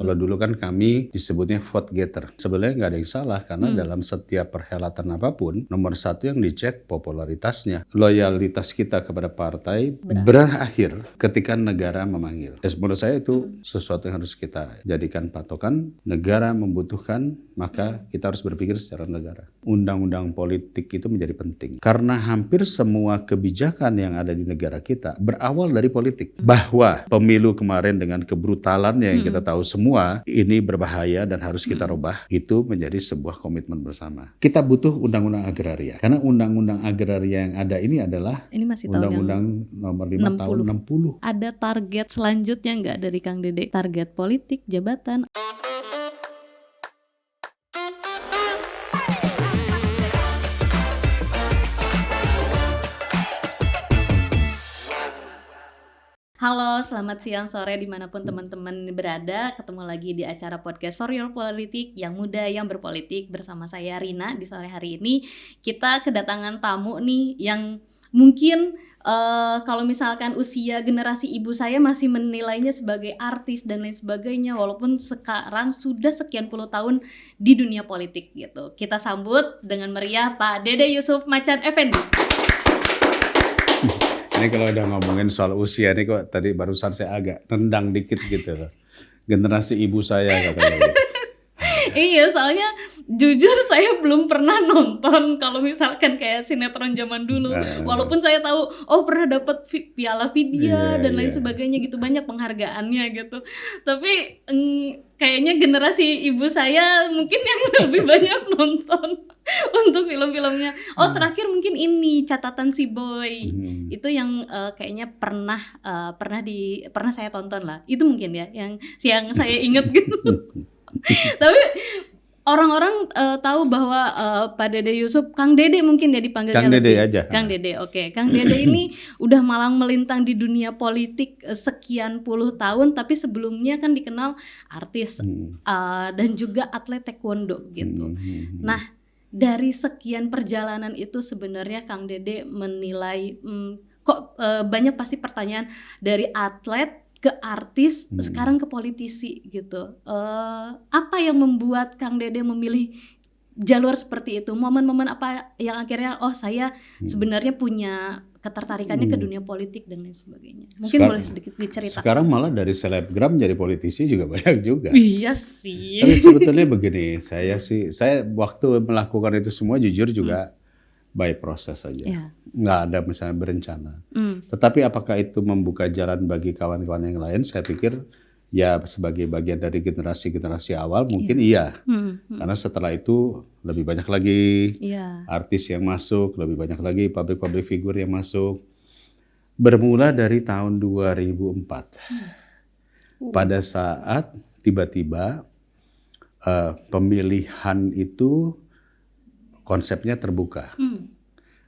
Kalau dulu kan kami disebutnya vote getter. Sebenarnya nggak ada yang salah karena dalam setiap perhelatan apapun, nomor satu yang dicek popularitasnya. Loyalitas kita kepada partai berakhir ketika negara memanggil. Menurut saya itu sesuatu yang harus kita jadikan patokan. Negara membutuhkan, maka kita harus berpikir secara negara. Undang-undang politik itu menjadi penting. Karena hampir semua kebijakan yang ada di negara kita berawal dari politik. Bahwa pemilu kemarin dengan kebrutalannya yang kita tahu semua, ini berbahaya dan harus kita rubah, itu menjadi sebuah komitmen bersama. Kita butuh undang-undang agraria. Karena undang-undang agraria yang ada ini adalah undang-undang nomor 5 tahun 60. Ada target selanjutnya nggak dari Kang Dede? Target politik, jabatan? Halo, selamat siang, sore, dimanapun teman-teman berada. Ketemu lagi di acara podcast For Your Politik, yang muda yang berpolitik, bersama saya Rina. Di sore hari ini kita kedatangan tamu nih yang mungkin kalau misalkan usia generasi ibu saya masih menilainya sebagai artis dan lain sebagainya, walaupun sekarang sudah sekian puluh tahun di dunia politik gitu. Kita sambut dengan meriah Pak Dede Yusuf Macan Effendi. Ini kalau udah ngomongin soal usia nih kok tadi barusan saya agak nendang dikit gitu loh. Generasi ibu saya katanya. Iya, soalnya jujur saya belum pernah nonton kalau misalkan kayak sinetron zaman dulu. Walaupun saya tahu pernah dapat piala Vidya dan lain sebagainya gitu, banyak penghargaannya gitu. Tapi kayaknya generasi ibu saya mungkin yang lebih banyak nonton untuk film-filmnya. Terakhir mungkin ini Catatan Si Boy. Itu yang kayaknya pernah saya tonton lah. Itu mungkin ya yang saya ingat gitu. Tapi orang-orang tahu bahwa Pak Dede Yusuf, Kang Dede mungkin ya dipanggilnya Kang Dede aja. Kang Dede, oke. Kang Dede ini udah malang melintang di dunia politik sekian puluh tahun, tapi sebelumnya kan dikenal artis dan juga atlet taekwondo gitu. Nah, dari sekian perjalanan itu sebenarnya Kang Dede menilai kok banyak pasti pertanyaan dari atlet ke artis, sekarang ke politisi gitu. Apa yang membuat Kang Dede memilih jalur seperti itu? Momen-momen apa yang akhirnya saya sebenarnya punya ketertarikannya ke dunia politik dan lain sebagainya? Mungkin boleh sedikit diceritakan. Sekarang malah dari selebgram jadi politisi juga banyak juga. Iya sih. Tapi sebetulnya begini, saya waktu melakukan itu semua jujur juga by proses saja, nggak ada misalnya berencana. Tetapi apakah itu membuka jalan bagi kawan-kawan yang lain? Saya pikir ya sebagai bagian dari generasi awal mungkin iya. Karena setelah itu lebih banyak lagi artis yang masuk, lebih banyak lagi public figure yang masuk. Bermula dari tahun 2004. Pada saat tiba-tiba pemilihan itu konsepnya terbuka.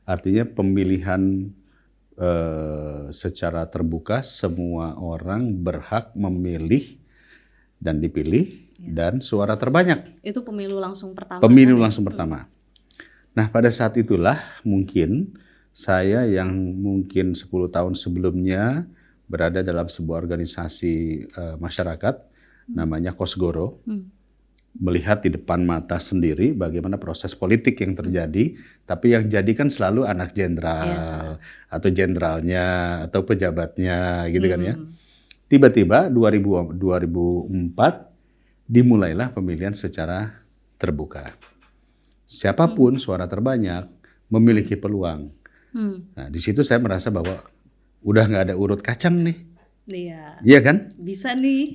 Artinya pemilihan secara terbuka, semua orang berhak memilih dan dipilih dan suara terbanyak. Itu pemilu langsung pertama. Pertama. Nah, pada saat itulah mungkin saya yang mungkin 10 tahun sebelumnya berada dalam sebuah organisasi masyarakat namanya Kosgoro. Melihat di depan mata sendiri bagaimana proses politik yang terjadi, tapi yang jadi kan selalu anak jenderal atau jenderalnya atau pejabatnya gitu kan ya. Tiba-tiba 2004 dimulailah pemilihan secara terbuka. Siapapun suara terbanyak memiliki peluang. Nah, di situ saya merasa bahwa udah nggak ada urut kacang nih. Iya kan? Bisa nih.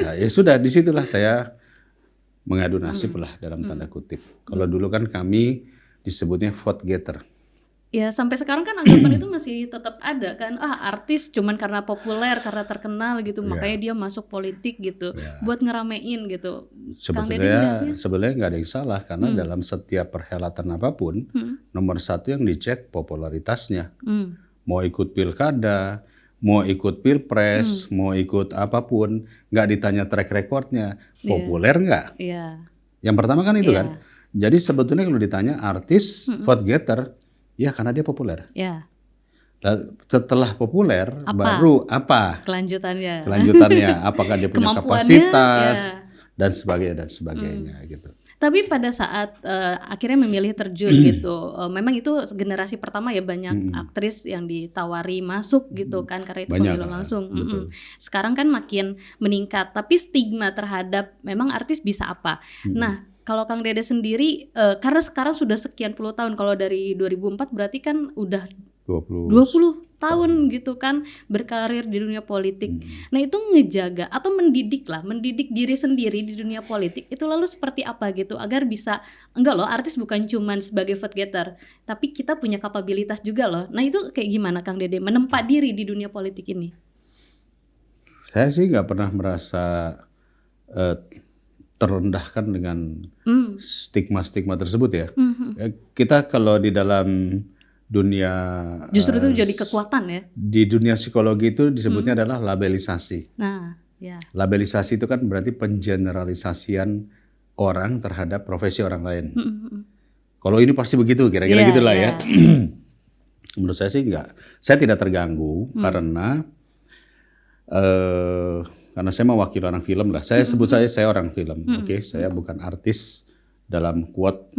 Nah, ya sudah, disitulah saya mengadu nasib lah dalam tanda kutip. Kalau dulu kan kami disebutnya vote getter. Ya sampai sekarang kan anggapan itu masih tetap ada kan. Artis cuman karena populer, karena terkenal gitu, makanya dia masuk politik gitu, buat ngeramein gitu. Sebenarnya nggak ada yang salah karena dalam setiap perhelatan apapun, nomor satu yang dicek popularitasnya. Mau ikut pilkada, mau ikut pilpres, mau ikut apapun, nggak ditanya track recordnya, populer nggak? Yang pertama kan itu kan. Jadi sebetulnya kalau ditanya artis vote getter, ya karena dia populer. Setelah populer, Apa? baru apa Kelanjutannya. kelanjutannya? Apakah dia punya Kemampuannya, kapasitas ya. dan sebagainya gitu. Tapi pada saat akhirnya memilih terjun gitu, memang itu generasi pertama ya, banyak aktris yang ditawari masuk gitu kan, karena itu Banyak, pemilu langsung. betul. Sekarang kan makin meningkat, tapi stigma terhadap memang artis bisa apa. Nah, kalau Kang Dede sendiri, karena sekarang sudah sekian puluh tahun, kalau dari 2004 berarti kan udah 20 tahun gitu kan berkarir di dunia politik. Nah, itu ngejaga atau mendidik diri sendiri di dunia politik itu lalu seperti apa gitu, agar bisa, enggak loh, artis bukan cuman sebagai vote getter, tapi kita punya kapabilitas juga loh. Nah, itu kayak gimana Kang Dede menempa diri di dunia politik ini? Saya sih nggak pernah merasa terendahkan dengan stigma-stigma tersebut ya. Kita kalau di dalam dunia, Justru itu jadi kekuatan ya. di dunia psikologi itu disebutnya adalah labelisasi. Nah, ya. Labelisasi itu kan berarti pengeneralisasian orang terhadap profesi orang lain. Kalau ini pasti begitu, kira-kira Iya, gitulah iya. ya. Menurut saya sih enggak. Saya tidak terganggu karena saya mewakili orang film lah. Saya sebut saya orang film. Oke, saya bukan artis dalam quote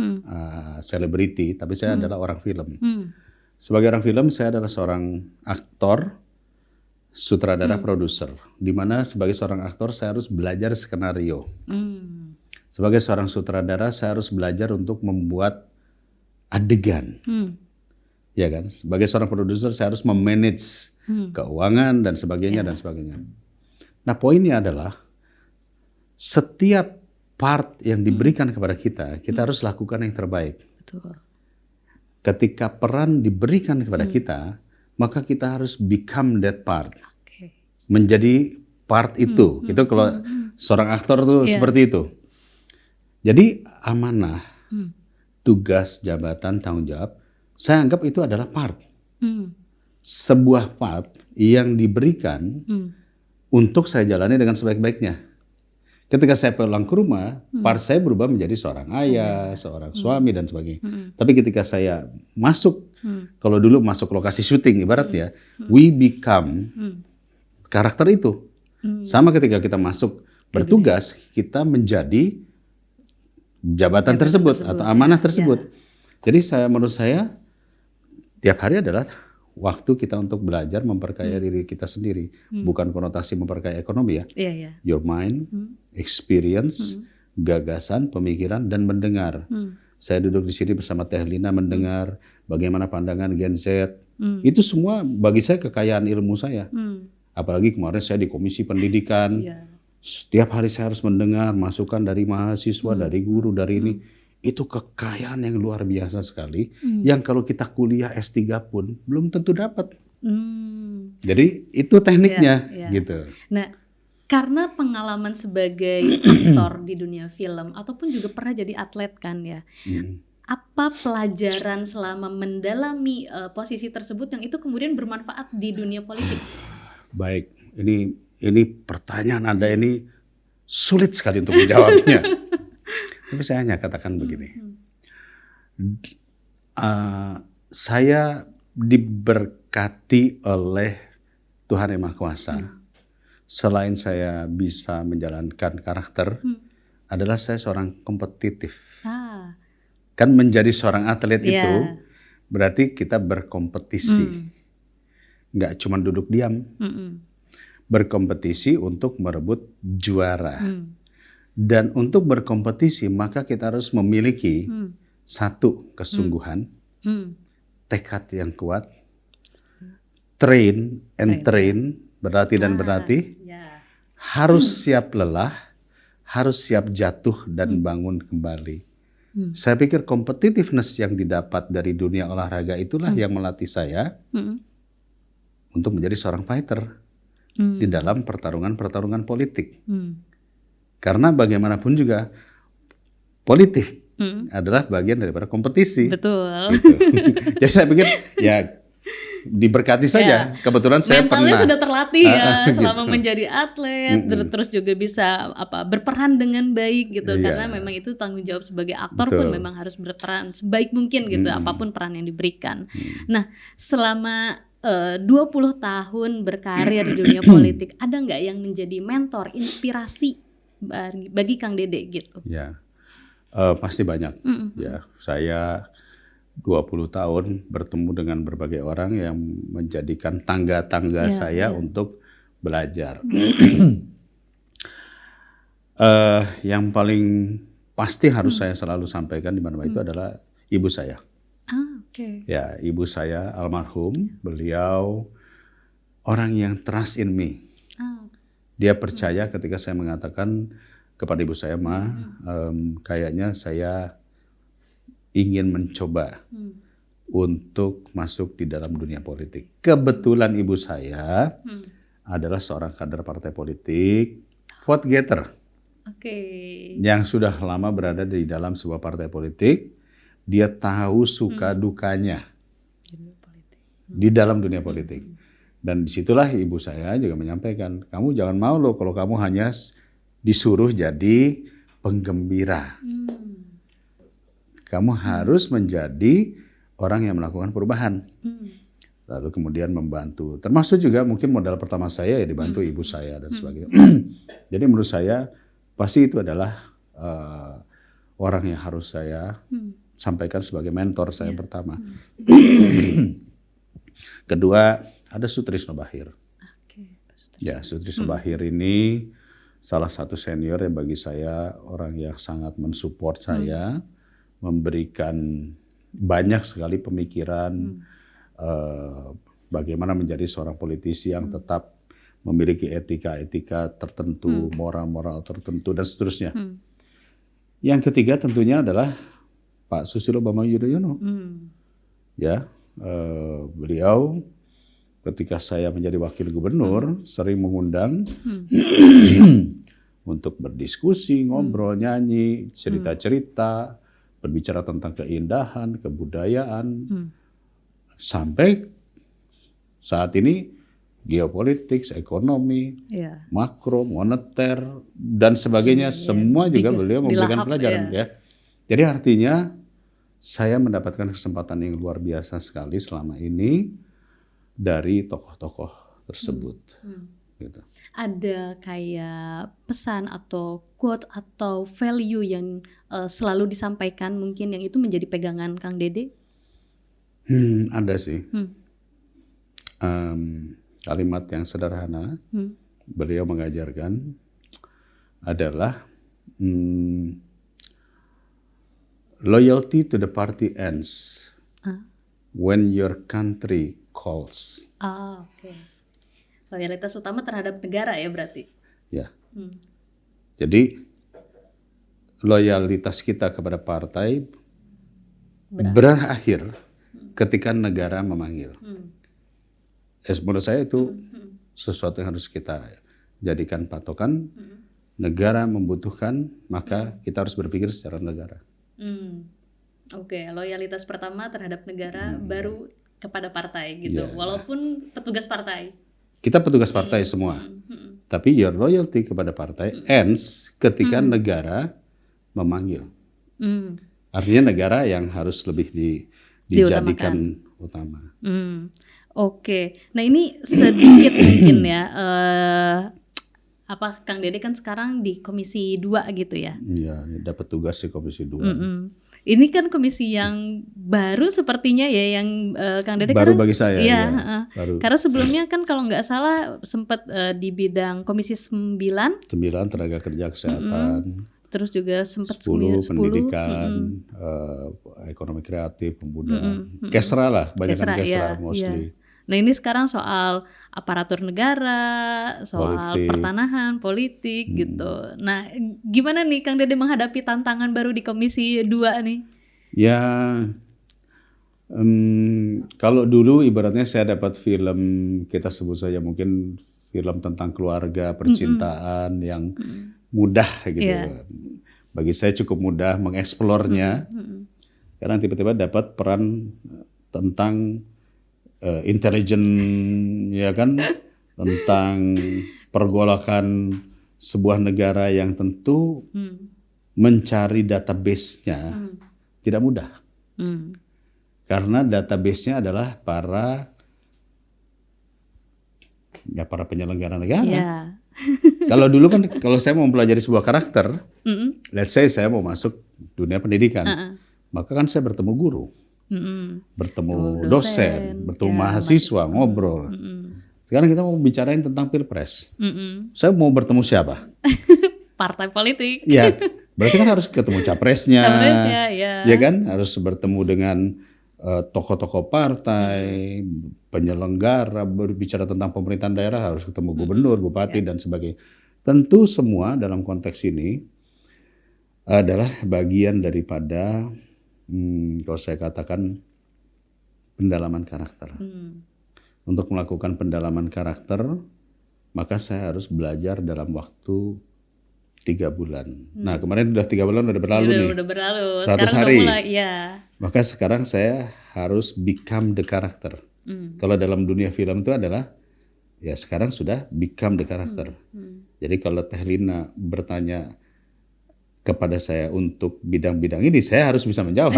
selebriti, tapi saya adalah orang film. Sebagai orang film, saya adalah seorang aktor, sutradara, produser. Di mana sebagai seorang aktor saya harus belajar skenario. Sebagai seorang sutradara saya harus belajar untuk membuat adegan. Ya kan? Sebagai seorang produser saya harus memanage keuangan dan sebagainya dan sebagainya. Nah, poinnya adalah setiap part yang diberikan kepada kita, kita harus lakukan yang terbaik. Betul. Ketika peran diberikan kepada kita, maka kita harus become that part. Oke. Menjadi part itu. Itu kalau seorang aktor tuh seperti itu. Jadi amanah, tugas, jabatan, tanggung jawab, saya anggap itu adalah part. Sebuah part yang diberikan untuk saya jalani dengan sebaik-baiknya. Ketika saya pulang ke rumah, part saya berubah menjadi seorang ayah, seorang suami dan sebagainya. Tapi ketika saya masuk, kalau dulu masuk lokasi syuting ibaratnya, we become karakter itu. Sama ketika kita masuk bertugas, kita menjadi jabatan tersebut atau amanah tersebut. Jadi menurut saya, tiap hari adalah waktu kita untuk belajar memperkaya diri kita sendiri, bukan konotasi memperkaya ekonomi ya. Your mind, experience, gagasan, pemikiran dan mendengar. Saya duduk di sini bersama Teh Lina mendengar bagaimana pandangan Gen Z. Itu semua bagi saya kekayaan ilmu saya. Apalagi kemarin saya di Komisi Pendidikan. Setiap hari saya harus mendengar masukan dari mahasiswa, dari guru, dari ini. Itu kekayaan yang luar biasa sekali, yang kalau kita kuliah S3 pun belum tentu dapat. Jadi itu tekniknya gitu. Nah, karena pengalaman sebagai aktor di dunia film ataupun juga pernah jadi atlet kan ya, apa pelajaran selama mendalami posisi tersebut yang itu kemudian bermanfaat di dunia politik? Baik, ini pertanyaan Anda ini sulit sekali untuk menjawabnya. Tapi saya hanya katakan begini, saya diberkati oleh Tuhan Yang Maha Kuasa. Selain saya bisa menjalankan karakter, adalah saya seorang kompetitif. Kan menjadi seorang atlet itu berarti kita berkompetisi, nggak cuma duduk diam, berkompetisi untuk merebut juara. Dan untuk berkompetisi maka kita harus memiliki satu kesungguhan, tekad yang kuat, train and train, berlatih dan berlatih, harus siap lelah, harus siap jatuh dan bangun kembali. Saya pikir competitiveness yang didapat dari dunia olahraga itulah yang melatih saya untuk menjadi seorang fighter di dalam pertarungan-pertarungan politik. Karena bagaimanapun juga politik adalah bagian daripada kompetisi. Betul. Gitu. Jadi saya pikir ya diberkati saja. Kebetulan saya mentalnya pernah sudah terlatih ya selama gitu. menjadi atlet, terus juga bisa berperan dengan baik gitu. Karena memang itu tanggung jawab sebagai aktor pun memang harus berperan sebaik mungkin gitu, apapun peran yang diberikan. Nah, selama 20 tahun berkarir di dunia politik, ada nggak yang menjadi mentor, inspirasi bagi Kang Dede gitu? Ya, pasti banyak. Ya, saya 20 tahun bertemu dengan berbagai orang yang menjadikan tangga-tangga saya untuk belajar. Yang paling pasti harus saya selalu sampaikan di mana-mana itu adalah ibu saya. Ya, ibu saya almarhum, beliau orang yang trust in me. Dia percaya ketika saya mengatakan kepada ibu saya, Ma, kayaknya saya ingin mencoba untuk masuk di dalam dunia politik. Kebetulan ibu saya adalah seorang kader partai politik, vote getter, yang sudah lama berada di dalam sebuah partai politik. Dia tahu suka dukanya di dalam dunia politik. Dan disitulah ibu saya juga menyampaikan, kamu jangan mau loh kalau kamu hanya disuruh jadi penggembira. Kamu harus menjadi orang yang melakukan perubahan. Lalu kemudian membantu. Termasuk juga mungkin modal pertama saya ya dibantu ibu saya dan sebagainya. Jadi menurut saya pasti itu adalah orang yang harus saya sampaikan sebagai mentor saya pertama. Kedua, ada Sutrisno Bachir. Ya, Sutrisno Bachir ini salah satu senior yang bagi saya orang yang sangat mensupport saya, memberikan banyak sekali pemikiran bagaimana menjadi seorang politisi yang tetap memiliki etika-etika tertentu, moral-moral tertentu dan seterusnya. Yang ketiga tentunya adalah Pak Susilo Bambang Yudhoyono. Ya, beliau ketika saya menjadi wakil gubernur sering mengundang untuk berdiskusi, ngobrol, nyanyi, cerita-cerita, berbicara tentang keindahan, kebudayaan, sampai saat ini geopolitik, ekonomi, makro, moneter dan sebagainya, semua juga beliau memberikan pelajaran ya. Jadi artinya saya mendapatkan kesempatan yang luar biasa sekali selama ini dari tokoh-tokoh tersebut. Gitu. Ada kayak pesan atau quote atau value yang selalu disampaikan mungkin yang itu menjadi pegangan Kang Dede? Ada sih. Kalimat yang sederhana beliau mengajarkan adalah loyalty to the party ends when your country calls. Loyalitas utama terhadap negara ya berarti? Ya. Jadi loyalitas kita kepada partai berakhir ketika negara memanggil. Menurut saya itu sesuatu yang harus kita jadikan patokan. Negara membutuhkan, maka kita harus berpikir secara negara. Loyalitas pertama terhadap negara, baru kepada partai gitu. Walaupun petugas partai. Kita petugas partai semua. Tapi your loyalty kepada partai ends ketika negara memanggil. Artinya negara yang harus lebih dijadikan utama. Nah ini sedikit mungkin ya. Kang Dede kan sekarang di Komisi 2 gitu ya? Iya, dapat tugas di Komisi 2. Ini kan komisi yang baru sepertinya ya, yang Kang Dede baru bagi saya. Iya, baru. Karena sebelumnya kan kalau nggak salah sempat di bidang Komisi 9 tenaga kerja kesehatan. Terus juga sempat 10 pendidikan, ekonomi kreatif, pemuda, Kesra lah, banyak kan Kesra mostly. Nah ini sekarang soal aparatur negara, soal pertanahan, politik gitu. Nah gimana nih Kang Dede menghadapi tantangan baru di Komisi 2 nih? Ya, kalau dulu ibaratnya saya dapat film, kita sebut saja mungkin film tentang keluarga, percintaan yang mudah gitu. Bagi saya cukup mudah mengeksplornya. Karena tiba-tiba dapat peran tentang intelijen, ya kan, tentang pergolakan sebuah negara yang tentu mencari database-nya tidak mudah. Karena database-nya adalah para ya para penyelenggara negara. Ya. Kalau dulu kan kalau saya mau mempelajari sebuah karakter, Mm-mm. let's say saya mau masuk dunia pendidikan, Uh-uh. maka kan saya bertemu guru, Mm-mm. bertemu Dosen, dosen, bertemu ya, mahasiswa, ngobrol. Mm-mm. Sekarang kita mau bicarain tentang pilpres. Mm-mm. Saya mau bertemu siapa? Partai politik. Ya, berarti kan harus ketemu capresnya. Capresnya, ya. Ya kan, harus bertemu dengan tokoh-tokoh partai, penyelenggara, berbicara tentang pemerintahan daerah, harus ketemu gubernur, bupati, dan sebagainya. Tentu semua dalam konteks ini adalah bagian daripada, kalau saya katakan, pendalaman karakter. Untuk melakukan pendalaman karakter, maka saya harus belajar dalam waktu 3 bulan. Nah, kemarin udah 3 bulan udah berlalu nih. Udah berlalu. 100 Sekarang hari. udah mulai, ya. Maka sekarang saya harus become the character. Kalau dalam dunia film itu adalah, ya sekarang sudah become the character. Jadi kalau Teh Lina bertanya kepada saya untuk bidang-bidang ini, saya harus bisa menjawab.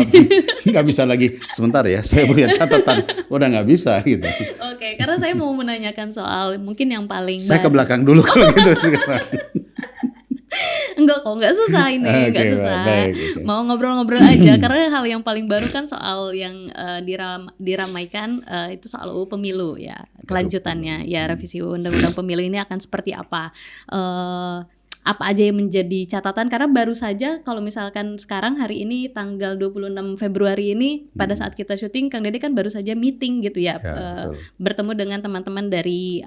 Nggak bisa lagi, sebentar ya, saya punya catatan. Udah nggak bisa gitu. Oke, karena saya mau menanyakan soal mungkin yang paling Saya ke belakang dulu kalau gitu. Enggak kok, nggak susah ini, nggak Oke, susah. baik, oke. Mau ngobrol-ngobrol aja, karena hal yang paling baru kan soal yang diramaikan itu soal UU Pemilu ya, kelanjutannya ya, revisi Undang-Undang Pemilu ini akan seperti apa? Apa aja yang menjadi catatan, karena baru saja kalau misalkan sekarang hari ini tanggal 26 Februari ini pada saat kita syuting Kang Dede kan baru saja meeting gitu ya, betul. bertemu dengan teman-teman dari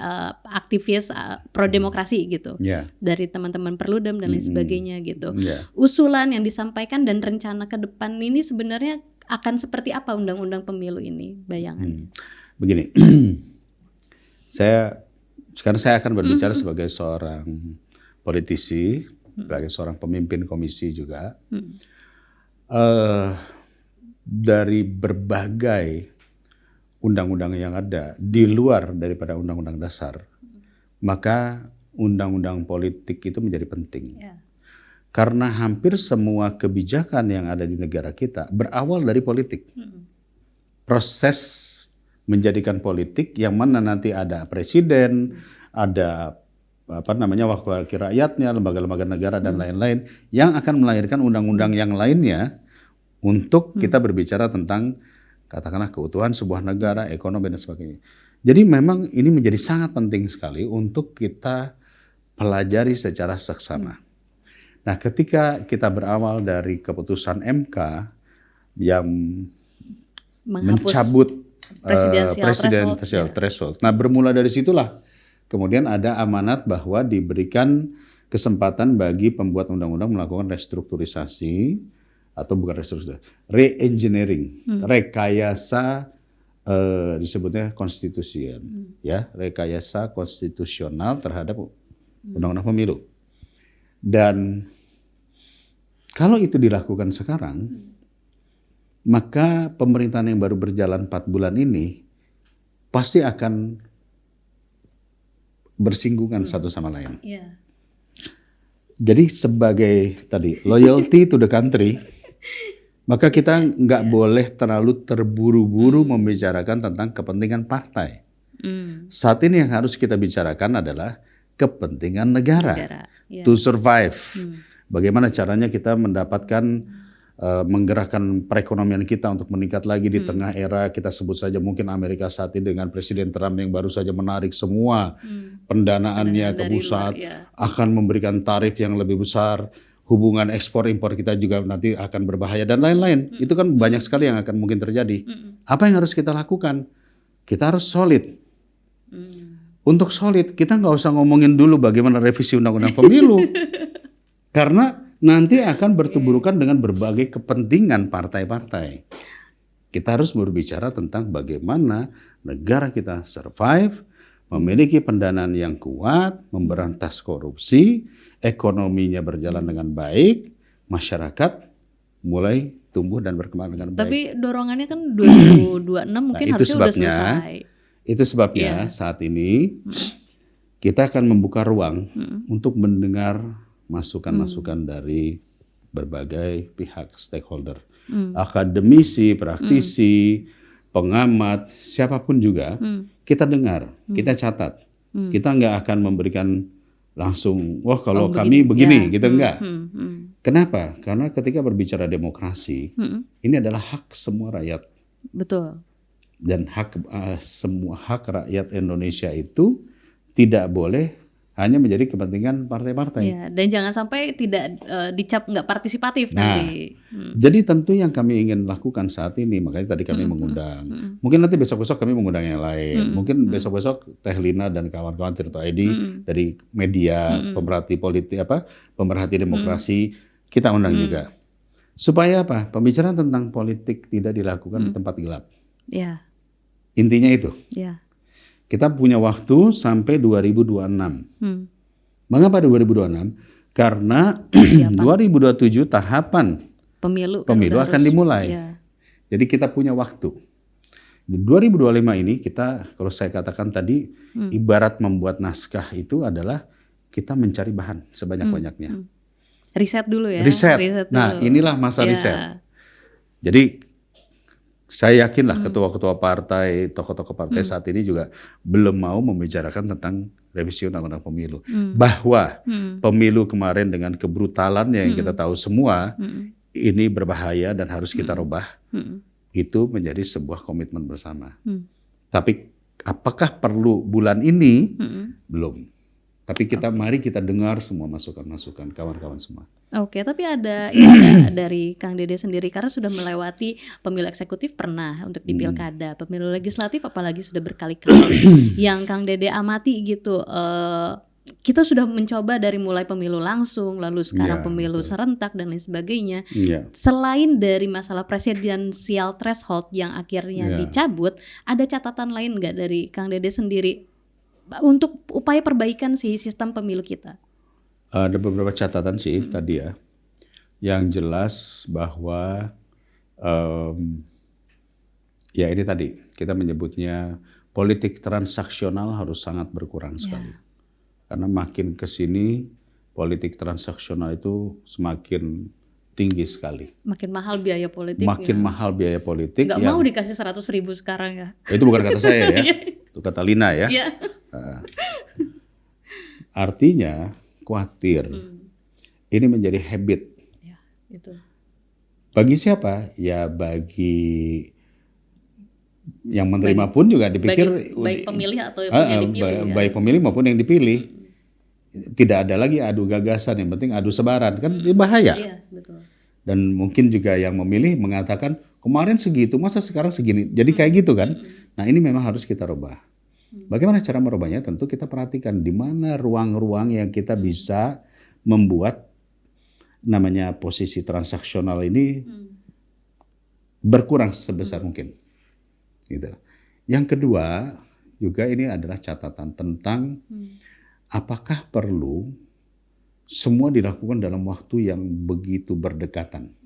aktivis pro demokrasi gitu, Ya. dari teman-teman Perludem dan lain sebagainya gitu. Ya. Usulan yang disampaikan dan rencana ke depan ini sebenarnya akan seperti apa undang-undang pemilu ini, bayangannya? Begini, sekarang saya akan berbicara sebagai seorang politisi, sebagai seorang pemimpin komisi juga. Dari berbagai undang-undang yang ada di luar daripada undang-undang dasar, maka undang-undang politik itu menjadi penting. Ya. Karena hampir semua kebijakan yang ada di negara kita berawal dari politik. Proses menjadikan politik yang mana nanti ada presiden, ada wakil rakyatnya, lembaga-lembaga negara dan lain-lain yang akan melahirkan undang-undang yang lainnya untuk kita berbicara tentang katakanlah keutuhan sebuah negara, ekonomi dan sebagainya. Jadi memang ini menjadi sangat penting sekali untuk kita pelajari secara seksama. Nah, ketika kita berawal dari keputusan MK yang mencabut presidensial threshold. Nah, bermula dari situlah kemudian ada amanat bahwa diberikan kesempatan bagi pembuat undang-undang melakukan restrukturisasi atau bukan restrukturisasi, re-engineering, rekayasa disebutnya konstitusian, ya, rekayasa konstitusional terhadap undang-undang pemilu. Dan kalau itu dilakukan sekarang, maka pemerintahan yang baru berjalan 4 bulan ini pasti akan bersinggungan satu sama lain. Yeah. Jadi sebagai tadi loyalty to the country, maka kita nggak boleh terlalu terburu-buru membicarakan tentang kepentingan partai. Saat ini yang harus kita bicarakan adalah kepentingan negara. Yeah. To survive. Bagaimana caranya kita mendapatkan menggerakkan perekonomian kita untuk meningkat lagi di tengah era kita sebut saja mungkin Amerika saat ini dengan Presiden Trump yang baru saja menarik semua pendanaannya ke pusat, akan memberikan tarif yang lebih besar, hubungan ekspor impor kita juga nanti akan berbahaya dan lain-lain. Itu kan banyak sekali yang akan mungkin terjadi. Apa yang harus kita lakukan? Kita harus solid. Untuk solid kita nggak usah ngomongin dulu bagaimana revisi undang-undang pemilu. Karena nanti akan bertuburukan dengan berbagai kepentingan partai-partai. Kita harus berbicara tentang bagaimana negara kita survive, memiliki pendanaan yang kuat, memberantas korupsi, ekonominya berjalan dengan baik, masyarakat mulai tumbuh dan berkembang dengan baik. Tapi dorongannya kan 2026 mungkin harusnya udah selesai. Itu sebabnya saat ini kita akan membuka ruang untuk mendengar masukan-masukan dari berbagai pihak stakeholder, akademisi, praktisi, pengamat, siapapun juga, kita dengar, kita catat. Kita nggak akan memberikan langsung, wah kalau Oh, kami begini, begini. gitu enggak. Kenapa? Karena ketika berbicara demokrasi, ini adalah hak semua rakyat. Betul. Dan semua hak rakyat Indonesia itu tidak boleh hanya menjadi kepentingan partai-partai. Ya, dan jangan sampai tidak dicap nggak partisipatif Nah, nanti. jadi tentu yang kami ingin lakukan saat ini, makanya tadi kami mengundang. Mungkin nanti besok-besok kami mengundang yang lain. Mungkin besok-besok Teh Lina dan kawan-kawan Tirto ID dari media, pemerhati politik, pemerhati demokrasi, kita undang juga. Supaya apa? Pembicaraan tentang politik tidak dilakukan di tempat gelap. Ya, Intinya itu. ya. Kita punya waktu sampai 2026. Mengapa 2026? Karena 2027 tahapan Pemilu akan harus, dimulai. ya. Jadi kita punya waktu. Di 2025 ini kita, kalau saya katakan tadi, ibarat membuat naskah itu adalah kita mencari bahan sebanyak-banyaknya. Riset dulu ya. Riset. Riset Nah, dulu. inilah masa Ya. riset. Jadi saya yakinlah ketua-ketua partai, tokoh-tokoh partai saat ini juga belum mau membicarakan tentang revisi undang-undang pemilu. Bahwa pemilu kemarin dengan kebrutalannya yang kita tahu semua, ini berbahaya dan harus kita rubah. Itu menjadi sebuah komitmen bersama. Tapi apakah perlu bulan ini? Belum. Tapi mari kita dengar semua masukan-masukan kawan-kawan semua. Oke, tapi ada ini nggak dari Kang Dede sendiri, karena sudah melewati pemilu eksekutif pernah untuk di pilkada, pemilu legislatif apalagi sudah berkali-kali. Yang Kang Dede amati gitu, kita sudah mencoba dari mulai pemilu langsung, lalu sekarang pemilu serentak dan lain sebagainya. Selain dari masalah presidensial threshold yang akhirnya dicabut, ada catatan lain nggak dari Kang Dede sendiri untuk upaya perbaikan si sistem pemilu kita? Ada beberapa catatan sih tadi ya. Yang jelas bahwa ya ini tadi kita menyebutnya politik transaksional harus sangat berkurang sekali. Karena makin ke sini politik transaksional itu semakin tinggi sekali. Makin mahal biaya politik. Makin mahal biaya politik. Nggak mau dikasih 100.000 sekarang ya. Itu bukan kata saya ya. Itu kata Lina ya. Artinya khawatir ini menjadi habit. Ya, itu. Bagi siapa? Ya bagi yang menerima pun juga dipikir baik pemilih atau yang dipilih. Baik pemilih maupun yang dipilih. Tidak ada lagi adu gagasan, yang penting adu sebaran, kan bahaya. Iya, betul. Dan mungkin juga yang memilih mengatakan kemarin segitu, masa sekarang segini. Jadi kayak gitu kan. Nah, ini memang harus kita rubah. Bagaimana cara merubahnya? Tentu kita perhatikan di mana ruang-ruang yang kita bisa membuat namanya posisi transaksional ini berkurang sebesar mungkin. Gitu. Yang kedua juga ini adalah catatan tentang apakah perlu semua dilakukan dalam waktu yang begitu berdekatan,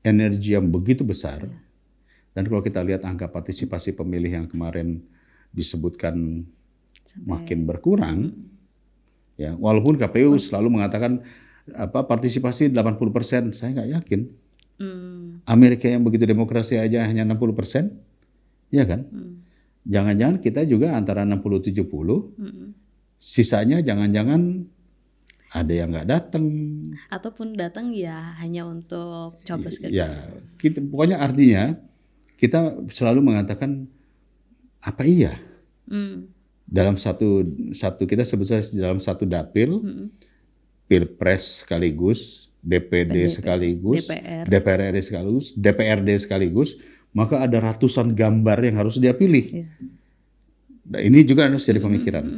energi yang begitu besar. Dan kalau kita lihat angka partisipasi pemilih yang kemarin disebutkan makin berkurang, ya walaupun KPU selalu mengatakan partisipasi 80%, saya nggak yakin. Amerika yang begitu demokrasi aja hanya 60%, ya kan? Jangan-jangan kita juga antara 60-70, sisanya jangan-jangan ada yang nggak datang. Ataupun datang ya hanya untuk coblos gitu. Ya, pokoknya artinya kita selalu mengatakan apa iya dalam satu kita sebut saja dalam satu dapil, pilpres sekaligus, DPD sekaligus, DPR RI sekaligus, DPRD sekaligus, maka ada ratusan gambar yang harus dia pilih. Nah, ini juga harus jadi pemikiran.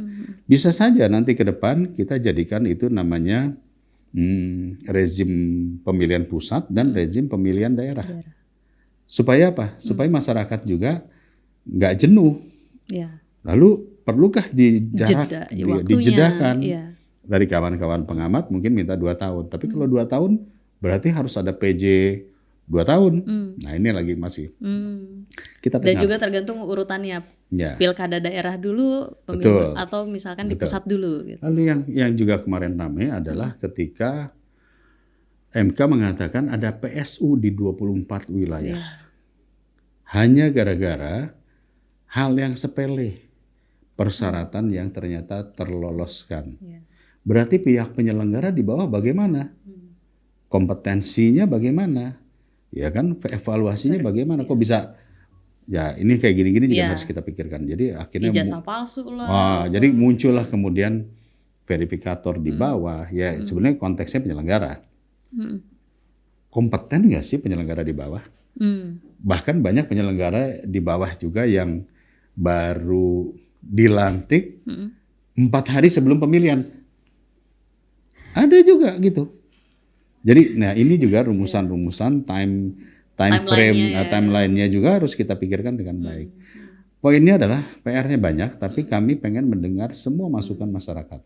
Bisa saja nanti ke depan kita jadikan itu namanya rezim pemilihan pusat dan rezim pemilihan daerah. Supaya apa? Supaya masyarakat juga nggak jenuh. Lalu perlukah dijedakan? Dari kawan-kawan pengamat mungkin minta 2 tahun. Tapi kalau 2 tahun berarti harus ada PJ 2 tahun. Nah ini lagi masih kita dan juga tergantung urutannya. Pilkada daerah dulu, pemilu atau misalkan di pusat dulu. Gitu. Lalu yang juga kemarin ramai adalah ketika MK mengatakan ada PSU di 24 wilayah. Hanya gara-gara hal yang sepele. persyaratan yang ternyata terloloskan. Iya. Berarti pihak penyelenggara di bawah bagaimana? Kompetensinya bagaimana? Ya kan, evaluasinya bagaimana? Kok bisa? Ya ini kayak gini-gini juga Iya. harus kita pikirkan. Jadi akhirnya Ijazah palsu lah. jadi muncullah kemudian verifikator di bawah. Ya sebenarnya konteksnya penyelenggara. Kompeten nggak sih penyelenggara di bawah? Bahkan banyak penyelenggara di bawah juga yang baru dilantik 4 hari sebelum pemilihan. Ada juga gitu. Jadi, nah ini juga rumusan-rumusan timeline-nya juga harus kita pikirkan dengan baik. Poinnya adalah PR-nya banyak, tapi kami pengen mendengar semua masukan masyarakat,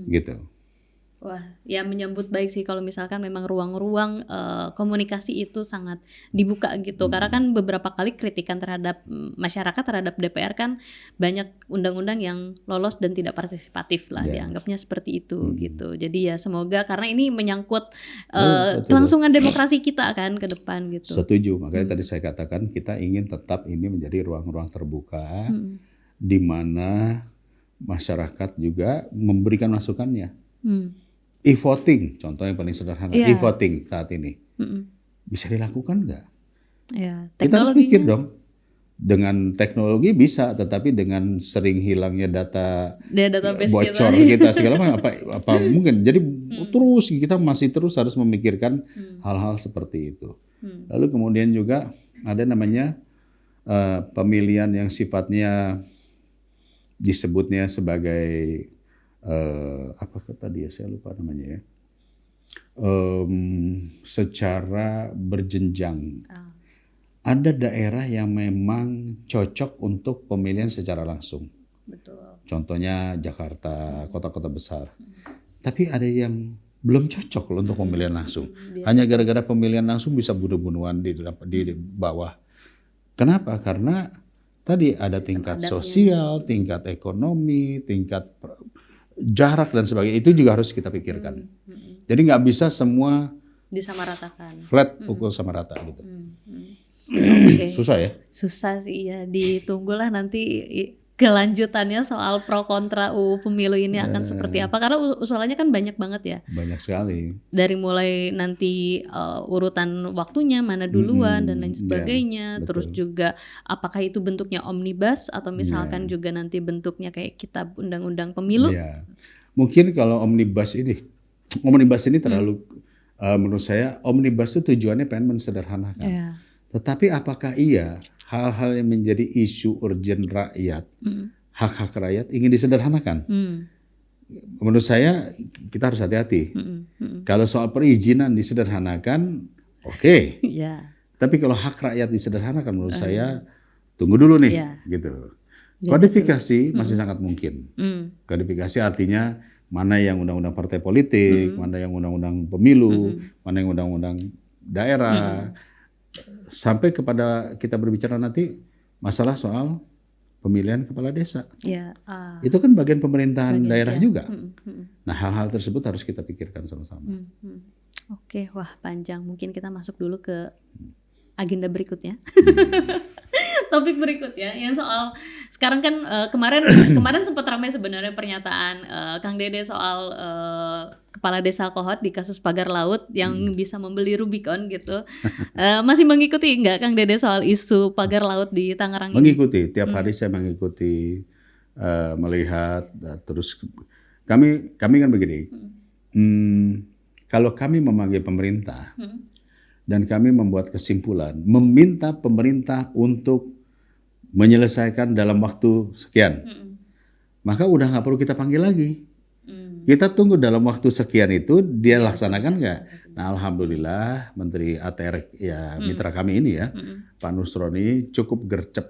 gitu. Wah, ya menyambut baik sih kalau misalkan memang ruang-ruang komunikasi itu sangat dibuka gitu. Karena kan beberapa kali kritikan terhadap masyarakat terhadap DPR kan banyak undang-undang yang lolos dan tidak partisipatif lah, dianggapnya seperti itu gitu. Jadi ya semoga karena ini menyangkut kelangsungan demokrasi kita kan ke depan gitu. Setuju, makanya tadi saya katakan kita ingin tetap ini menjadi ruang-ruang terbuka di mana masyarakat juga memberikan masukannya. E-voting, contoh yang paling sederhana, e-voting saat ini bisa dilakukan nggak? Ya, kita harus pikir dong. Dengan teknologi bisa, tetapi dengan sering hilangnya database bocor kita segala macam apa mungkin. Jadi terus kita masih terus harus memikirkan hal-hal seperti itu. Lalu kemudian juga ada namanya pemilihan yang sifatnya disebutnya sebagai apa tadi ya, saya lupa namanya ya, secara berjenjang. Ada daerah yang memang cocok untuk pemilihan secara langsung. Betul. Contohnya Jakarta, kota-kota besar. Tapi ada yang belum cocok loh untuk pemilihan langsung. Hanya gara-gara pemilihan langsung bisa bunuh-bunuhan di bawah. Kenapa? Karena tadi ada tingkat sosial, tingkat ekonomi, tingkat jarak dan sebagainya. Itu juga harus kita pikirkan. Jadi nggak bisa semua disamaratakan. Flat pukul sama rata gitu. Okay. Susah ya? Susah sih ya. Ditunggulah nanti kelanjutannya soal pro kontra UU pemilu ini akan seperti apa. Karena usulannya kan banyak banget ya. Banyak sekali. Dari mulai nanti urutan waktunya mana duluan dan lain sebagainya. Terus juga apakah itu bentuknya omnibus atau misalkan juga nanti bentuknya kayak kitab undang-undang pemilu. Ya. Mungkin kalau omnibus ini terlalu menurut saya omnibus itu tujuannya pengen mensederhanakan. Yeah. Tetapi apakah iya hal-hal yang menjadi isu urgen rakyat, hak-hak rakyat ingin disederhanakan? Menurut saya kita harus hati-hati. Kalau soal perizinan disederhanakan, oke. Yeah. Tapi kalau hak rakyat disederhanakan, menurut saya tunggu dulu nih, gitu. Kodifikasi masih sangat mungkin. Kodifikasi artinya mana yang undang-undang partai politik, mana yang undang-undang pemilu, mana yang undang-undang daerah. Sampai kepada kita berbicara nanti masalah soal pemilihan kepala desa. Itu kan bagian pemerintahan daerah juga. Nah, hal-hal tersebut harus kita pikirkan sama-sama. Oke, wah panjang. Mungkin kita masuk dulu ke agenda berikutnya. Topik berikutnya yang soal sekarang kan kemarin sempat ramai sebenarnya pernyataan Kang Dede soal kepala desa Kohot di kasus pagar laut yang bisa membeli Rubicon gitu. Masih mengikuti nggak Kang Dede soal isu pagar laut di Tangerang ini? Mengikuti, tiap hari saya mengikuti, melihat, terus kami kan begini. Kalau kami memanggil pemerintah dan kami membuat kesimpulan, meminta pemerintah untuk menyelesaikan dalam waktu sekian, maka udah nggak perlu kita panggil lagi. Kita tunggu dalam waktu sekian itu dia laksanakan nggak? Nah, alhamdulillah Menteri ATR ya mitra kami ini ya, Pak Nusroni cukup gercep.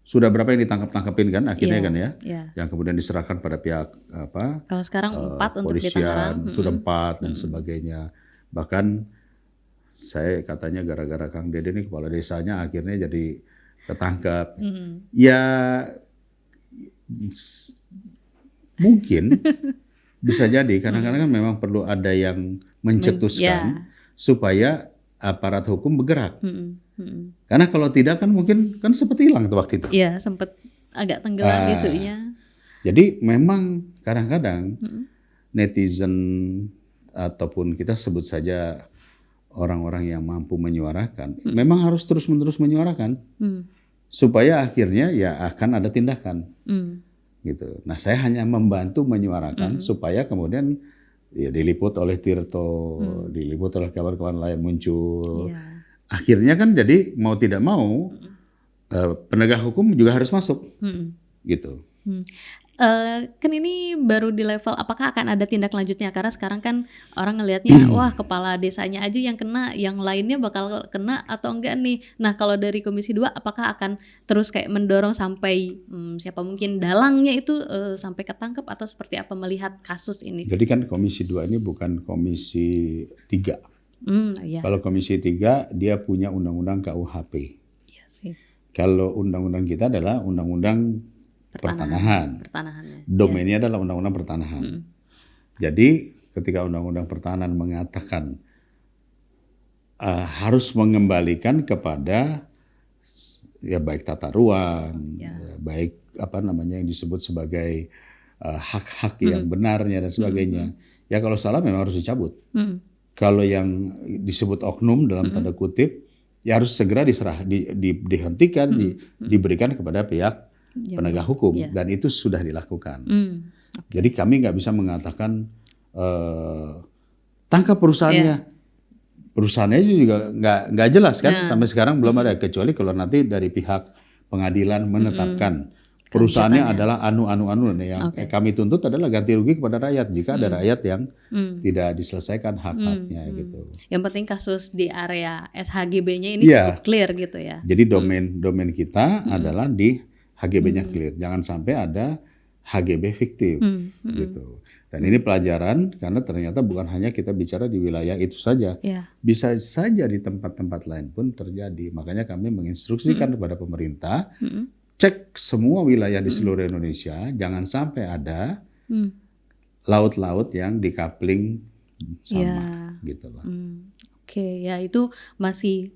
Sudah berapa yang ditangkap-tangkapin kan akhirnya kan ya, yang kemudian diserahkan pada pihak apa? Kalau sekarang 4 untuk di Tangerang. Sudah 4 dan sebagainya. Bahkan saya katanya gara-gara Kang Dede ini kepala desanya akhirnya jadi ketangkap. Ya mungkin bisa jadi kadang-kadang kan memang perlu ada yang mencetuskan supaya aparat hukum bergerak. Karena kalau tidak kan mungkin kan sempat hilang tuh waktu itu. Iya, sempat agak tenggelam Ah. isunya. Jadi memang kadang-kadang Mm-mm. netizen ataupun kita sebut saja orang-orang yang mampu menyuarakan, memang harus terus-menerus menyuarakan Mm. supaya akhirnya ya akan ada tindakan Mm. gitu. Nah, saya hanya membantu menyuarakan supaya kemudian ya diliput oleh Tirto, diliput oleh kawan-kawan lain muncul. Iya. Akhirnya kan jadi mau tidak mau penegak hukum juga harus masuk Mm-mm. gitu. Hmm. Kan ini baru di level apakah akan ada tindak lanjutnya, karena sekarang kan orang ngelihatnya wah kepala desanya aja yang kena, yang lainnya bakal kena atau enggak nih. Nah, kalau dari Komisi 2 apakah akan terus kayak mendorong sampai siapa mungkin dalangnya itu sampai ketangkep atau seperti apa melihat kasus ini? Jadi kan Komisi 2 ini bukan Komisi 3. Iya. Kalau Komisi 3 dia punya undang-undang KUHP. Iya sih. Kalau undang-undang kita adalah undang-undang pertanahan. Pertanahannya. Domainnya adalah undang-undang pertanahan. Jadi ketika undang-undang pertanahan mengatakan harus mengembalikan kepada ya baik tata ruang, ya, baik apa namanya yang disebut sebagai hak-hak yang benarnya dan sebagainya. Ya kalau salah memang harus dicabut. Kalau yang disebut oknum dalam tanda kutip ya harus segera dihentikan, diberikan kepada pihak penegak hukum, dan itu sudah dilakukan. Jadi kami nggak bisa mengatakan tangkap perusahaannya. Perusahaannya itu juga nggak jelas kan, sampai sekarang belum ada, kecuali kalau nanti dari pihak pengadilan menetapkan perusahaannya adalah anu yang kami tuntut adalah ganti rugi kepada rakyat jika ada rakyat yang tidak diselesaikan hak-haknya gitu. Yang penting kasus di area SHGB-nya ini cukup clear gitu ya. Jadi domain kita adalah di HGB-nya clear, jangan sampai ada HGB fiktif gitu. Dan ini pelajaran karena ternyata bukan hanya kita bicara di wilayah itu saja, bisa saja di tempat-tempat lain pun terjadi. Makanya kami menginstruksikan kepada pemerintah, cek semua wilayah di seluruh Indonesia, jangan sampai ada laut-laut yang dikapling sama gitu lah. Oke, ya itu masih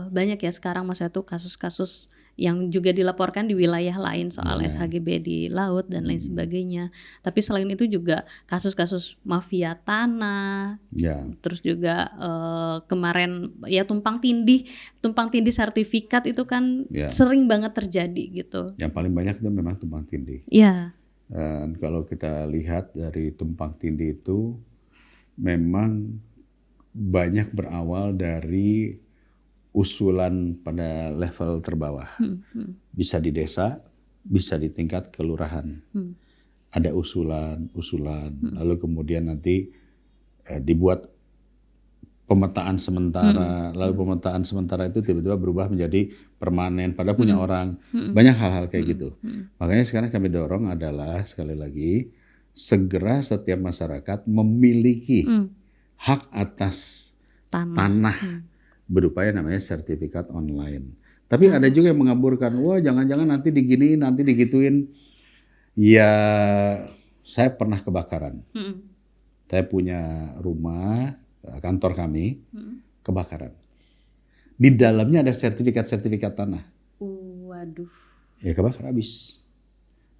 banyak ya sekarang maksudnya tuh kasus-kasus yang juga dilaporkan di wilayah lain soal SHGB di laut dan lain sebagainya. Tapi selain itu juga kasus-kasus mafia tanah, terus juga kemarin ya tumpang tindih sertifikat itu kan sering banget terjadi gitu. Yang paling banyak itu memang tumpang tindih. Iya. Dan kalau kita lihat dari tumpang tindih itu memang banyak berawal dari usulan pada level terbawah. Bisa di desa, bisa di tingkat kelurahan. Ada usulan, lalu kemudian nanti dibuat pemetaan sementara, lalu pemetaan sementara itu tiba-tiba berubah menjadi permanen pada punya orang. Banyak hal-hal kayak gitu. Makanya sekarang kami dorong adalah sekali lagi segera setiap masyarakat memiliki hak atas tanah berupaya namanya sertifikat online. Tapi ada juga yang mengaburkan, wah jangan-jangan nanti diginiin, nanti digituin. Ya saya pernah kebakaran. Saya punya rumah, kantor kami, kebakaran. Di dalamnya ada sertifikat tanah. Waduh. Ya kebakar habis.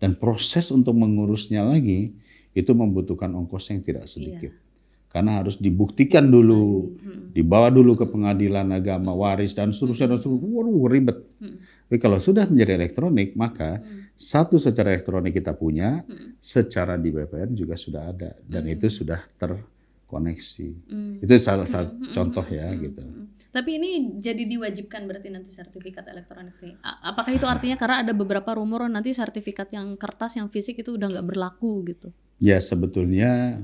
Dan proses untuk mengurusnya lagi, itu membutuhkan ongkos yang tidak sedikit. Karena harus dibuktikan dulu, dibawa dulu ke pengadilan agama, waris, dan seterusnya. Waduh, ribet. Tapi kalau sudah menjadi elektronik, maka satu secara elektronik kita punya, secara di BPN juga sudah ada. Dan itu sudah terkoneksi. Itu salah satu contoh ya gitu. Tapi ini jadi diwajibkan berarti nanti sertifikat elektronik ini. Apakah itu artinya karena ada beberapa rumor nanti sertifikat yang kertas, yang fisik itu udah nggak berlaku gitu? Ya sebetulnya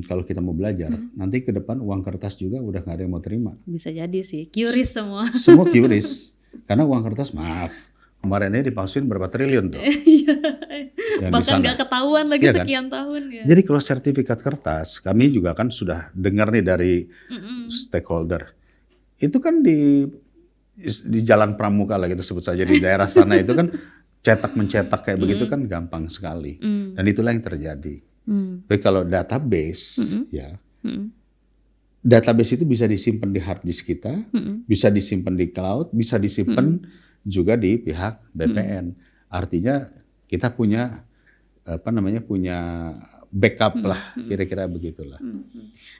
kalau kita mau belajar, nanti ke depan uang kertas juga udah nggak ada yang mau terima. Bisa jadi sih, QRIS semua. Semua QRIS. Karena uang kertas, maaf, kemarin ini dipalsuin berapa triliun tuh. Bahkan nggak ketahuan lagi sekian tahun ya. Jadi kalau sertifikat kertas, kami juga kan sudah dengar nih dari stakeholder. Itu kan di Jalan Pramuka lah kita sebut saja, di daerah sana itu kan mencetak kayak begitu kan gampang sekali. Dan itulah yang terjadi. Tapi kalau database, database itu bisa disimpan di hard disk kita, bisa disimpan di cloud, bisa disimpan juga di pihak BPN. Artinya kita punya punya backup lah, kira-kira begitulah.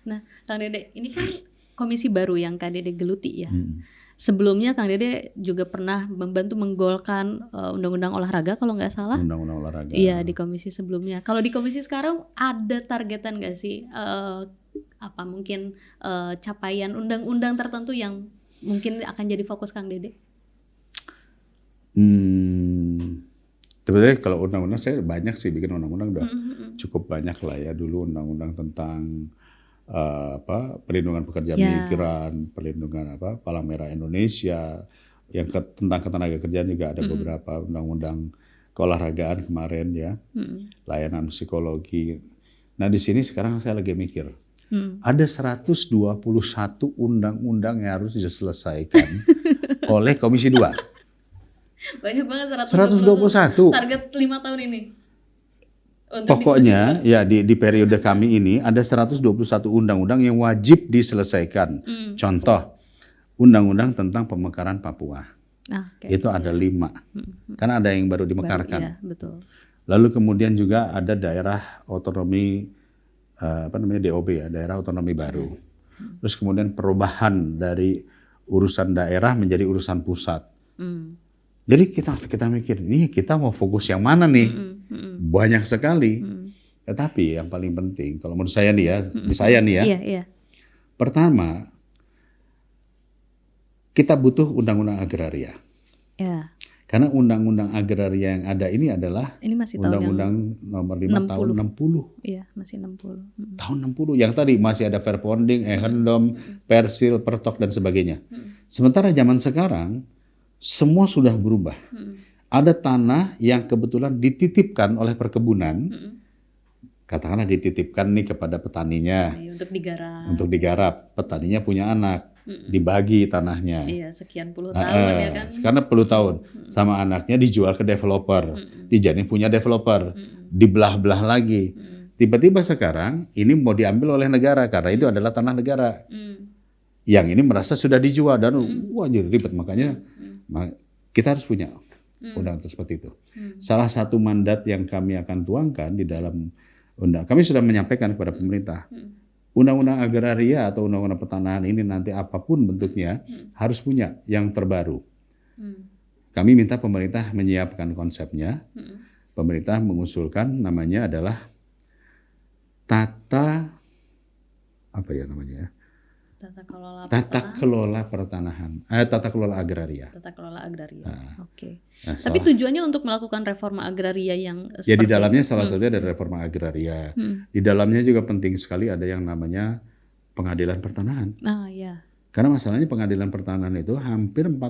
Nah, Kang Dede, ini kan komisi baru yang Kang Dede geluti ya. Hmm. Sebelumnya Kang Dede juga pernah membantu menggolkan undang-undang olahraga kalau nggak salah. Undang-undang olahraga. Iya, di komisi sebelumnya. Kalau di komisi sekarang ada targetan nggak sih mungkin capaian undang-undang tertentu yang mungkin akan jadi fokus Kang Dede? Sebenarnya kalau undang-undang saya banyak sih bikin undang-undang udah cukup banyak lah ya. Dulu undang-undang tentang perlindungan pekerja migran, perlindungan Palang Merah Indonesia, yang tentang ketenaga kerjaan juga ada beberapa undang-undang keolahragaan kemarin ya, layanan psikologi. Nah di sini sekarang saya lagi mikir, ada 121 undang-undang yang harus diselesaikan oleh Komisi 2. Banyak banget 121. Target 5 tahun ini. Pokoknya ya di periode kami ini ada 121 undang-undang yang wajib diselesaikan. Contoh, undang-undang tentang pemekaran Papua. Itu ada 5. Karena ada yang baru dimekarkan. Iya, betul. Lalu kemudian juga ada daerah otonomi DOB ya, daerah otonomi baru. Terus kemudian perubahan dari urusan daerah menjadi urusan pusat. Jadi kita mikir, ini kita mau fokus yang mana nih? Banyak sekali. Tetapi yang paling penting, kalau menurut saya nih ya, Iya. Pertama, kita butuh undang-undang agraria. Ya. Karena undang-undang agraria yang ada ini adalah masih undang-undang nomor 5 tahun 60. Iya, masih 60. Tahun 60. Yang tadi masih ada Verponding, Ehendom, Persil, Pertok dan sebagainya. Sementara zaman sekarang semua sudah berubah. Ada tanah yang kebetulan dititipkan oleh perkebunan, katakanlah dititipkan nih kepada petaninya. Untuk digarap. Petaninya punya anak, dibagi tanahnya. Iya, sekian puluh tahun ya kan. Karena puluh tahun. Sama anaknya dijual ke developer. Dijadiin punya developer. Dibelah-belah lagi. Tiba-tiba sekarang ini mau diambil oleh negara karena itu adalah tanah negara. Yang ini merasa sudah dijual dan wah jadi ribet, makanya kita harus punya undang seperti itu. Salah satu mandat yang kami akan tuangkan di dalam undang, kami sudah menyampaikan kepada pemerintah, undang-undang agraria atau undang-undang pertanahan ini nanti apapun bentuknya harus punya yang terbaru. Kami minta pemerintah menyiapkan konsepnya. Pemerintah mengusulkan namanya adalah tata kelola pertanahan, tata kelola agraria. Oke. Tapi tujuannya untuk melakukan reforma agraria yang ya di dalamnya salah satunya ada reforma agraria. Di dalamnya juga penting sekali ada yang namanya pengadilan pertanahan. Ya. Karena masalahnya pengadilan pertanahan itu hampir 40%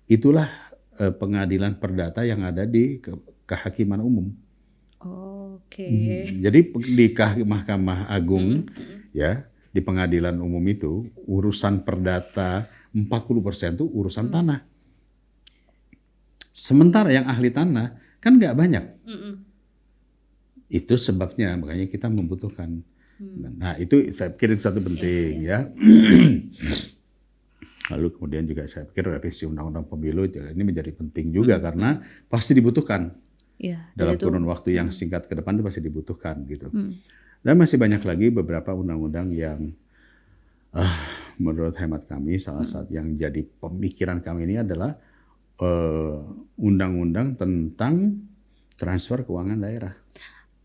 itulah pengadilan perdata yang ada di kehakiman umum. Oke. Jadi di Mahkamah Agung ya, di pengadilan umum itu urusan perdata 40% itu urusan tanah. Sementara yang ahli tanah kan nggak banyak. Itu sebabnya makanya kita membutuhkan. Nah itu saya pikir itu satu penting ya. Lalu kemudian juga saya pikir revisi undang-undang pemilu ini menjadi penting juga karena pasti dibutuhkan. Dalam kurun waktu yang singkat ke depan itu pasti dibutuhkan gitu. Dan masih banyak lagi beberapa undang-undang yang menurut hemat kami salah satu yang jadi pemikiran kami ini adalah undang-undang tentang transfer keuangan daerah.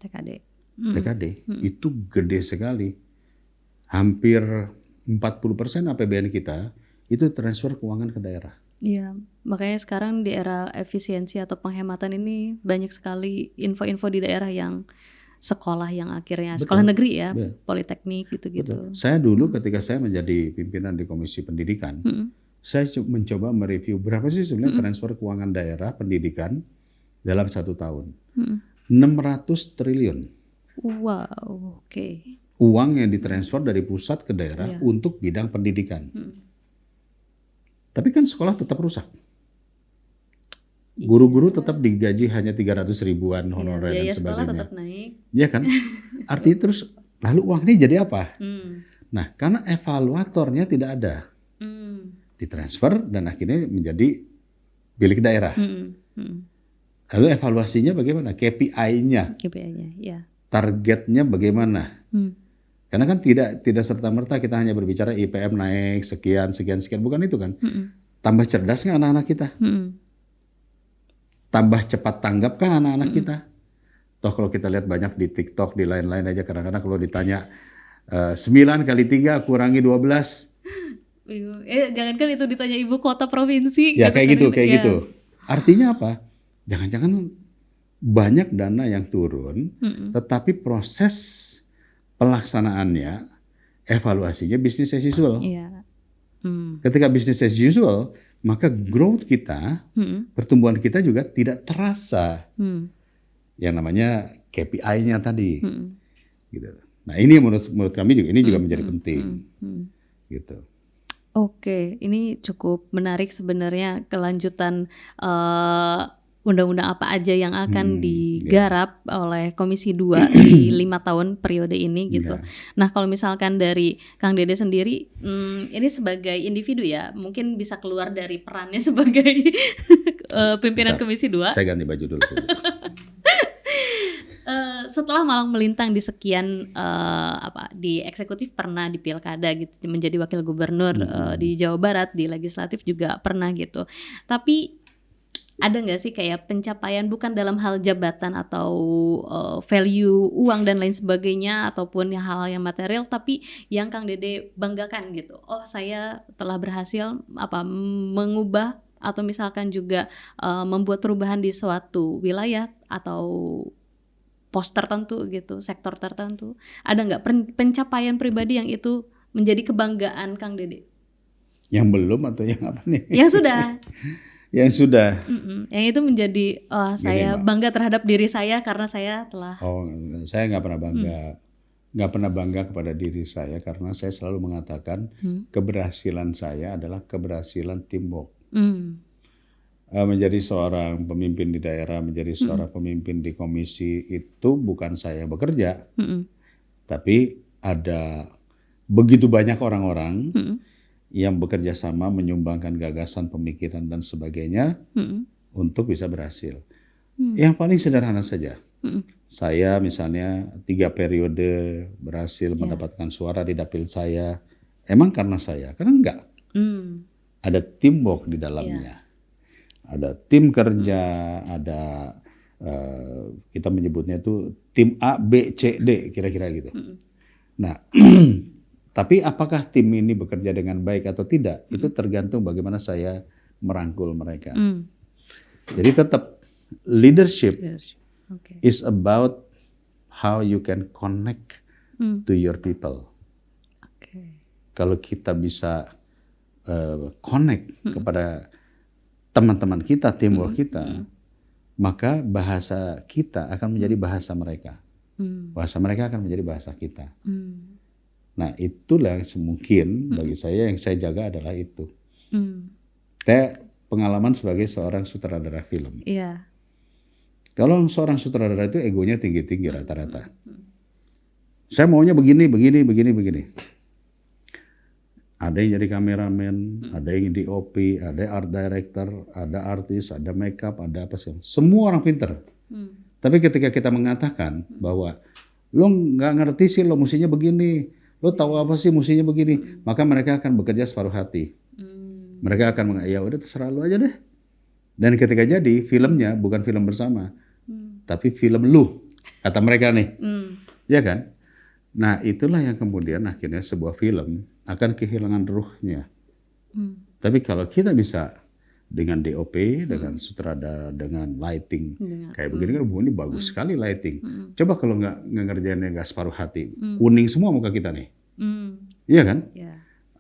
TKD. Itu gede sekali. Hampir 40% APBN kita itu transfer keuangan ke daerah. Iya, makanya sekarang di era efisiensi atau penghematan ini banyak sekali info-info di daerah yang sekolah yang akhirnya sekolah negeri ya, politeknik gitu-gitu. Saya dulu ketika saya menjadi pimpinan di Komisi Pendidikan, saya mencoba mereview berapa sih sebenarnya transfer keuangan daerah pendidikan dalam 1 tahun. 600 triliun. Wow, oke. Uang yang ditransfer dari pusat ke daerah untuk bidang pendidikan. Tapi kan sekolah tetap rusak. Guru-guru tetap digaji hanya 300 ribuan honorer dan sebagainya. Sekolah tetap naik. Iya kan? Artinya terus lalu uang ini jadi apa? Nah, karena evaluatornya tidak ada. Ditransfer dan akhirnya menjadi milik daerah. Lalu evaluasinya bagaimana? KPI-nya, KPI-nya, ya. targetnya bagaimana? Hmm. Karena kan tidak serta-merta kita hanya berbicara IPM naik sekian, bukan itu kan. Tambah cerdas nggak anak-anak kita? Tambah cepat tanggap kah anak-anak kita? Toh kalau kita lihat banyak di TikTok, di lain-lain aja, kadang-kadang kalau ditanya 9 kali 3 kurangi 12. Jangankan itu ditanya ibu kota provinsi. Ya kayak gitu. Ya. Artinya apa? Jangan-jangan banyak dana yang turun, tetapi proses pelaksanaannya, evaluasinya business as usual. Iya. Ketika business as usual, maka growth kita, pertumbuhan kita juga tidak terasa. Yang namanya KPI-nya tadi. Gitu. Nah ini menurut kami juga ini juga menjadi penting. Gitu. Oke, ini cukup menarik sebenarnya kelanjutan undang-undang apa aja yang akan digarap oleh Komisi 2 di 5 tahun periode ini gitu. Nah kalau misalkan dari Kang Dede sendiri, ini sebagai individu ya, mungkin bisa keluar dari perannya sebagai pimpinan Komisi 2. Saya ganti baju dulu. Setelah malang melintang di sekian di eksekutif pernah, di pilkada gitu menjadi wakil gubernur, di Jawa Barat di legislatif juga pernah gitu. Tapi ada nggak sih kayak pencapaian bukan dalam hal jabatan atau value uang dan lain sebagainya ataupun hal-hal yang material, tapi yang Kang Dede banggakan gitu. Oh saya telah berhasil mengubah atau misalkan juga membuat perubahan di suatu wilayah atau pos tertentu gitu, sektor tertentu. Ada nggak pencapaian pribadi yang itu menjadi kebanggaan Kang Dede? Yang belum atau yang apa nih? Yang sudah. Yang sudah. Yang itu menjadi saya bangga terhadap diri saya karena saya telah. Saya nggak pernah bangga. Nggak pernah bangga kepada diri saya karena saya selalu mengatakan keberhasilan saya adalah keberhasilan teamwork. Menjadi seorang pemimpin di daerah, menjadi seorang pemimpin di komisi itu bukan saya bekerja, tapi ada begitu banyak orang-orang yang bekerja sama menyumbangkan gagasan, pemikiran dan sebagainya untuk bisa berhasil. Yang paling sederhana saja, saya misalnya 3 periode berhasil mendapatkan suara di dapil saya, emang karena saya? Karena enggak. Ada teamwork di dalamnya. Ada tim kerja, ada kita menyebutnya itu tim A, B, C, D, kira-kira gitu. Nah, tapi apakah tim ini bekerja dengan baik atau tidak, itu tergantung bagaimana saya merangkul mereka. Jadi tetap leadership is about how you can connect to your people. Kalau kita bisa connect kepada teman-teman kita, teamwork kita, maka bahasa kita akan menjadi bahasa mereka. Bahasa mereka akan menjadi bahasa kita. Nah itulah yang mungkin bagi saya yang saya jaga adalah itu. Saya pengalaman sebagai seorang sutradara film. Kalau seorang sutradara itu egonya tinggi-tinggi rata-rata. Saya maunya begini. Ada yang jadi kameramen, ada yang DOP, ada art director, ada artis, ada makeup, ada apa sih. Semua orang pinter. Tapi ketika kita mengatakan bahwa lo nggak ngerti sih, lo mestinya begini, lo tahu apa sih mestinya begini, maka mereka akan bekerja separuh hati. Mereka akan ya udah terserah lo aja deh. Dan ketika jadi filmnya bukan film bersama, tapi film lu, kata mereka nih, ya kan? Nah itulah yang kemudian akhirnya sebuah film akan kehilangan ruhnya. Tapi kalau kita bisa dengan DOP, dengan sutradara, dengan lighting, kayak begini kan ini bagus sekali lighting. Coba kalau nggak ngerjainnya nggak separuh hati, kuning semua muka kita nih, iya kan?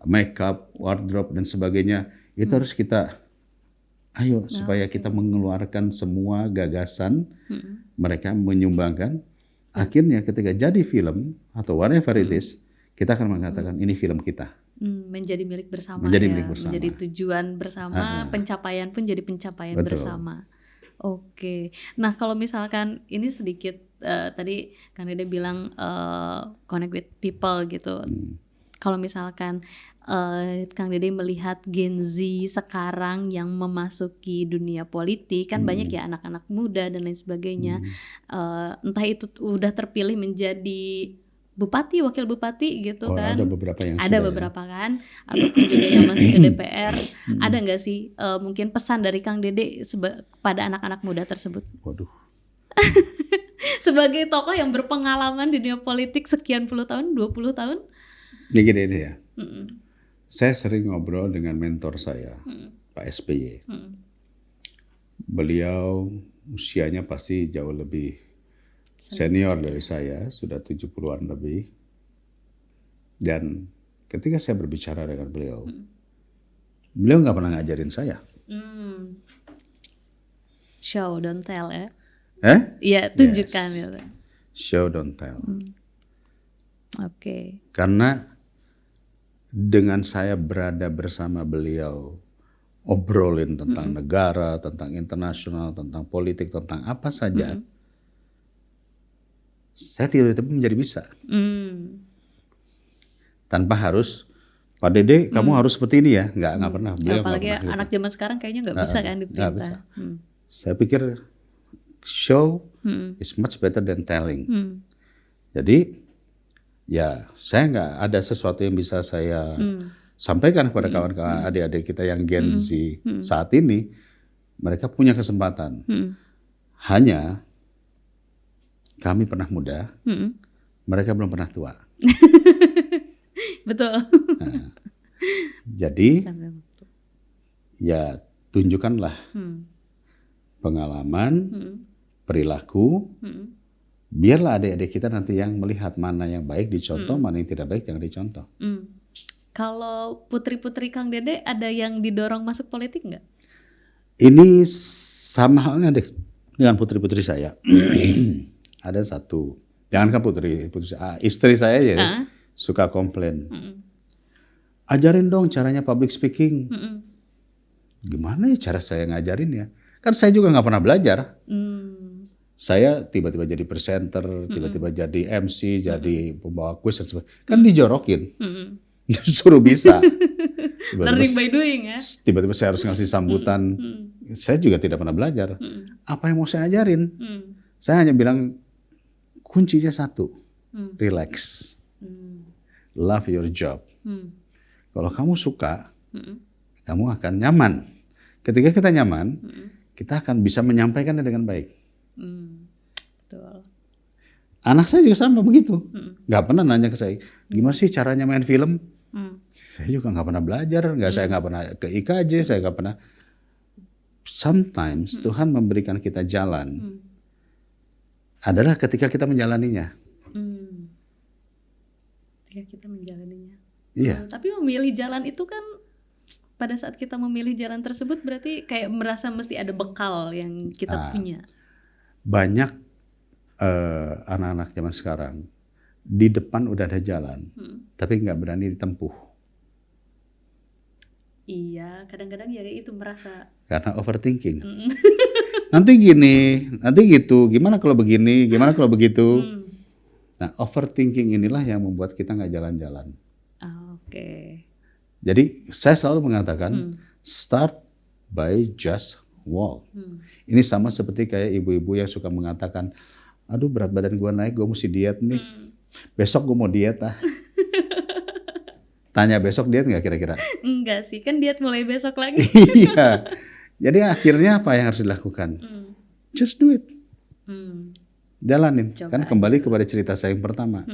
Makeup, wardrobe dan sebagainya itu harus kita, ayo supaya kita mengeluarkan semua gagasan, mereka menyumbangkan. Akhirnya ketika jadi film atau whatever it is, kita akan mengatakan ini film kita. Menjadi milik bersama, menjadi tujuan bersama, pencapaian pun jadi pencapaian bersama. Oke, nah kalau misalkan ini sedikit tadi Kang Dede bilang connect with people gitu. Kalau misalkan Kang Dede melihat Gen Z sekarang yang memasuki dunia politik, kan banyak ya anak-anak muda dan lain sebagainya. Entah itu udah terpilih menjadi bupati, wakil bupati gitu kan. Ada beberapa yang ada sudah beberapa kan, ataupun juga yang masih ke DPR. Ada nggak sih mungkin pesan dari Kang Dede kepada anak-anak muda tersebut? Waduh. Sebagai tokoh yang berpengalaman di dunia politik sekian puluh tahun, 20 tahun. Ya gini ya. Saya sering ngobrol dengan mentor saya, Pak SBY. Beliau usianya pasti jauh lebih senior dari saya, sudah 70-an lebih. Dan ketika saya berbicara dengan beliau, beliau nggak pernah ngajarin saya. Show don't tell ya. Iya, tunjukkan gitu. Show don't tell. Oke. Karena dengan saya berada bersama beliau, obrolin tentang negara, tentang internasional, tentang politik, tentang apa saja, saya tiba-tiba menjadi bisa. Tanpa harus, Pak Dede, kamu harus seperti ini ya. Nggak pernah. Beliau apalagi nggak pernah anak zaman sekarang kayaknya nggak bisa kan diperintah. bisa. Saya pikir show is much better than telling. Jadi ya saya nggak ada sesuatu yang bisa saya sampaikan kepada kawan-kawan adik-adik kita yang Gen Z saat ini. Mereka punya kesempatan. Hanya kami pernah muda, mereka belum pernah tua. Betul. Nah, jadi ya tunjukkanlah pengalaman, perilaku, biarlah adik-adik kita nanti yang melihat mana yang baik dicontoh, mana yang tidak baik jangan dicontoh. Kalau putri-putri Kang Dede ada yang didorong masuk politik nggak? Ini sama halnya dengan putri-putri saya. Ada satu, jangankan putri istri saya ya suka komplain. Ajarin dong caranya public speaking. Gimana ya cara saya ngajarin ya? Kan saya juga nggak pernah belajar. Saya tiba-tiba jadi presenter, tiba-tiba jadi MC, jadi pembawa kuis dan sebagainya. Kan dijorokin. Suruh bisa. Learning by doing ya. Tiba-tiba saya harus ngasih sambutan. Saya juga tidak pernah belajar. Apa yang mau saya ajarin? Saya hanya bilang kuncinya satu, relax. Love your job. Kalau kamu suka, kamu akan nyaman. Ketika kita nyaman, kita akan bisa menyampaikannya dengan baik. Betul. Anak saya juga sama begitu. Nggak pernah nanya ke saya, gimana sih caranya main film? Saya juga nggak pernah belajar, saya nggak pernah ke IKJ, saya nggak pernah. Sometimes Tuhan memberikan kita jalan adalah ketika kita menjalaninya. Ketika kita menjalaninya. Iya. Tapi memilih jalan itu kan, pada saat kita memilih jalan tersebut berarti kayak merasa mesti ada bekal yang kita punya. Banyak anak-anak zaman sekarang di depan udah ada jalan, tapi nggak berani ditempuh. Iya, kadang-kadang ya itu merasa. Karena overthinking. Nanti gini, nanti gitu. Gimana kalau begini? Gimana kalau begitu? Nah, overthinking inilah yang membuat kita nggak jalan-jalan. Oke. Jadi saya selalu mengatakan start by just walk. Ini sama seperti kayak ibu-ibu yang suka mengatakan, aduh berat badan gue naik, gue mesti diet nih. Besok gue mau diet ah. Tanya besok diet nggak kira-kira? Enggak sih, kan diet mulai besok lagi. Iya. Jadi akhirnya apa yang harus dilakukan? Just do it. Jalanin. Coba Kan kembali kepada cerita saya yang pertama.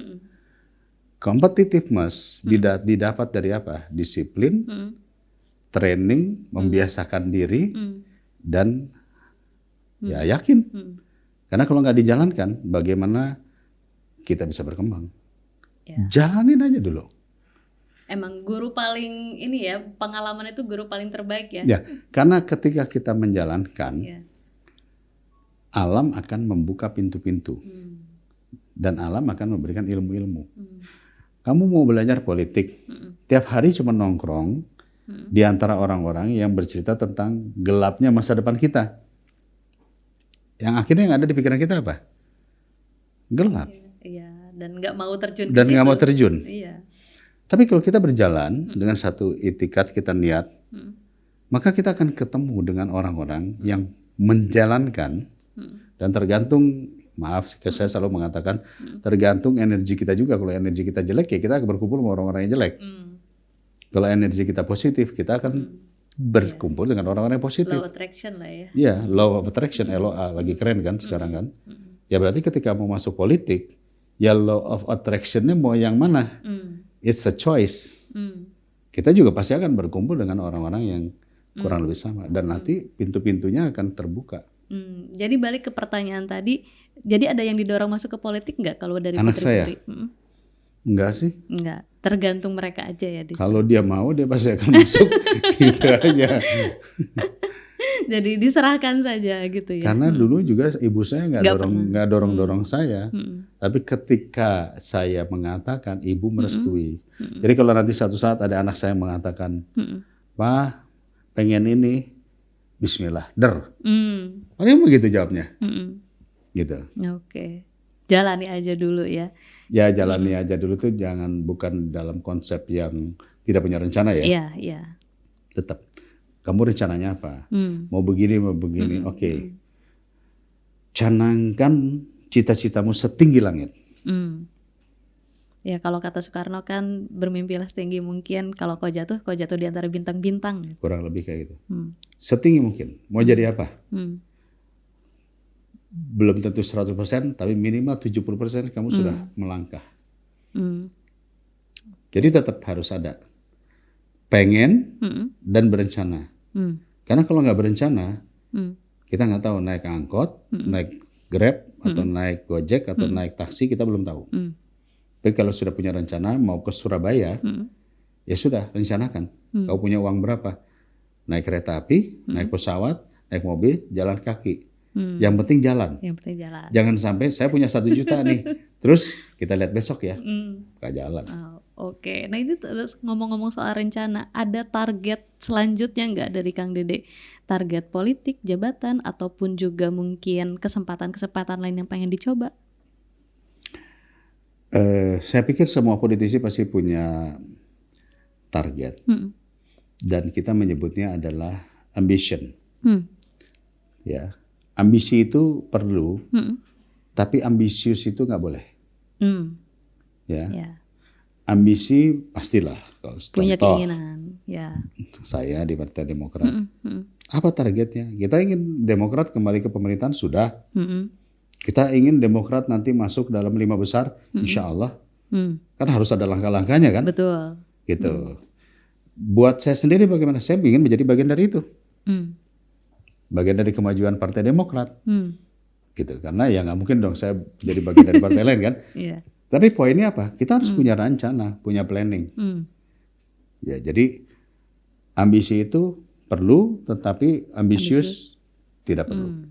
Competitiveness didapat dari apa? Disiplin, training, membiasakan diri, dan ya yakin. Karena kalau nggak dijalankan, bagaimana kita bisa berkembang? Ya. Jalanin aja dulu. Emang guru paling ini ya, pengalaman itu guru paling terbaik ya? Ya, karena ketika kita menjalankan, alam akan membuka pintu-pintu. Dan alam akan memberikan ilmu-ilmu. Kamu mau belajar politik, tiap hari cuma nongkrong di antara orang-orang yang bercerita tentang gelapnya masa depan kita. Yang akhirnya yang ada di pikiran kita apa? Gelap. Iya, dan nggak mau terjun. Dan nggak mau terjun. Iya. Tapi kalau kita berjalan dengan satu itikat, kita niat, maka kita akan ketemu dengan orang-orang yang menjalankan dan tergantung, maaf saya selalu mengatakan, tergantung energi kita juga. Kalau energi kita jelek ya kita akan berkumpul sama orang-orang yang jelek. Kalau energi kita positif, kita akan berkumpul dengan orang-orang yang positif. Law attraction lah ya. Iya, law of attraction, LOA, lagi keren kan sekarang kan. Ya berarti ketika mau masuk politik, ya law of attraction-nya mau yang mana? It's a choice. Kita juga pasti akan berkumpul dengan orang-orang yang kurang lebih sama. Dan nanti pintu-pintunya akan terbuka. Jadi balik ke pertanyaan tadi, jadi ada yang didorong masuk ke politik nggak kalau dari Anak saya? Putri? Enggak sih. Enggak, tergantung mereka aja ya. Kalau dia mau, dia pasti akan masuk. Gitu aja. Jadi diserahkan saja gitu ya. Karena dulu juga ibu saya nggak dorong saya. Tapi ketika saya mengatakan, ibu merestui. Jadi kalau nanti satu saat ada anak saya mengatakan, Pak, pengen ini, Bismillah, paling begitu jawabnya. Gitu. Oke. Jalani aja dulu ya. Ya jalani aja dulu tuh bukan dalam konsep yang tidak punya rencana ya. Iya, iya. Tetap. Kamu rencananya apa? Mau begini, Oke. Canangkan cita-citamu setinggi langit. Ya kalau kata Soekarno kan bermimpilah setinggi mungkin. Kalau kau jatuh di antara bintang-bintang. Kurang lebih kayak gitu. Setinggi mungkin. Mau jadi apa? Belum tentu 100%, tapi minimal 70% kamu sudah melangkah. Jadi tetap harus ada pengen dan berencana. Karena kalau nggak berencana, kita nggak tahu naik angkot, naik Grab, atau naik Gojek, atau naik taksi, kita belum tahu. Tapi kalau sudah punya rencana mau ke Surabaya, ya sudah rencanakan. Kau punya uang berapa? Naik kereta api, naik pesawat, naik mobil, jalan kaki. Yang penting jalan. Jangan sampai saya punya 1 juta nih, terus kita lihat besok ya, nggak jalan. Oke. Nah itu terus ngomong-ngomong soal rencana, ada target selanjutnya nggak dari Kang Dede? Target politik, jabatan, ataupun juga mungkin kesempatan-kesempatan lain yang pengen dicoba? Saya pikir semua politisi pasti punya target. Dan kita menyebutnya adalah ambition. Ya. Ambisi itu perlu, tapi ambisius itu nggak boleh. Ya. Ambisi pastilah. Punya Contoh, keinginan. Ya. Saya di Partai Demokrat. Apa targetnya? Kita ingin Demokrat kembali ke pemerintahan, sudah. Kita ingin Demokrat nanti masuk dalam 5 besar, insya Allah. Kan harus ada langkah-langkahnya kan? Betul. Gitu. Buat saya sendiri bagaimana? Saya ingin menjadi bagian dari itu. Bagian dari kemajuan Partai Demokrat. Gitu. Karena ya nggak mungkin dong saya jadi bagian dari partai lain kan. Tapi poinnya apa? Kita harus punya rencana, punya planning. Ya, jadi ambisi itu perlu, tetapi ambisius tidak perlu.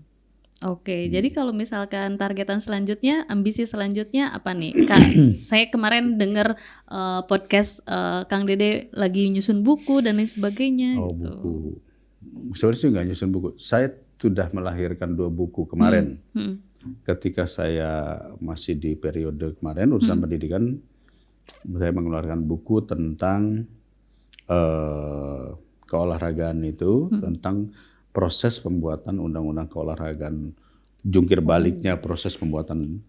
Oke, jadi kalau misalkan targetan selanjutnya, ambisi selanjutnya apa nih? Kak, saya kemarin dengar podcast Kang Dede lagi nyusun buku dan lain sebagainya. Oh, gitu. buku. Sebenarnya sih nggak nyusun buku. Saya sudah melahirkan 2 buku kemarin. Ketika saya masih di periode kemarin urusan pendidikan, saya mengeluarkan buku tentang keolahragaan itu, tentang proses pembuatan undang-undang keolahragaan, jungkir baliknya proses pembuatan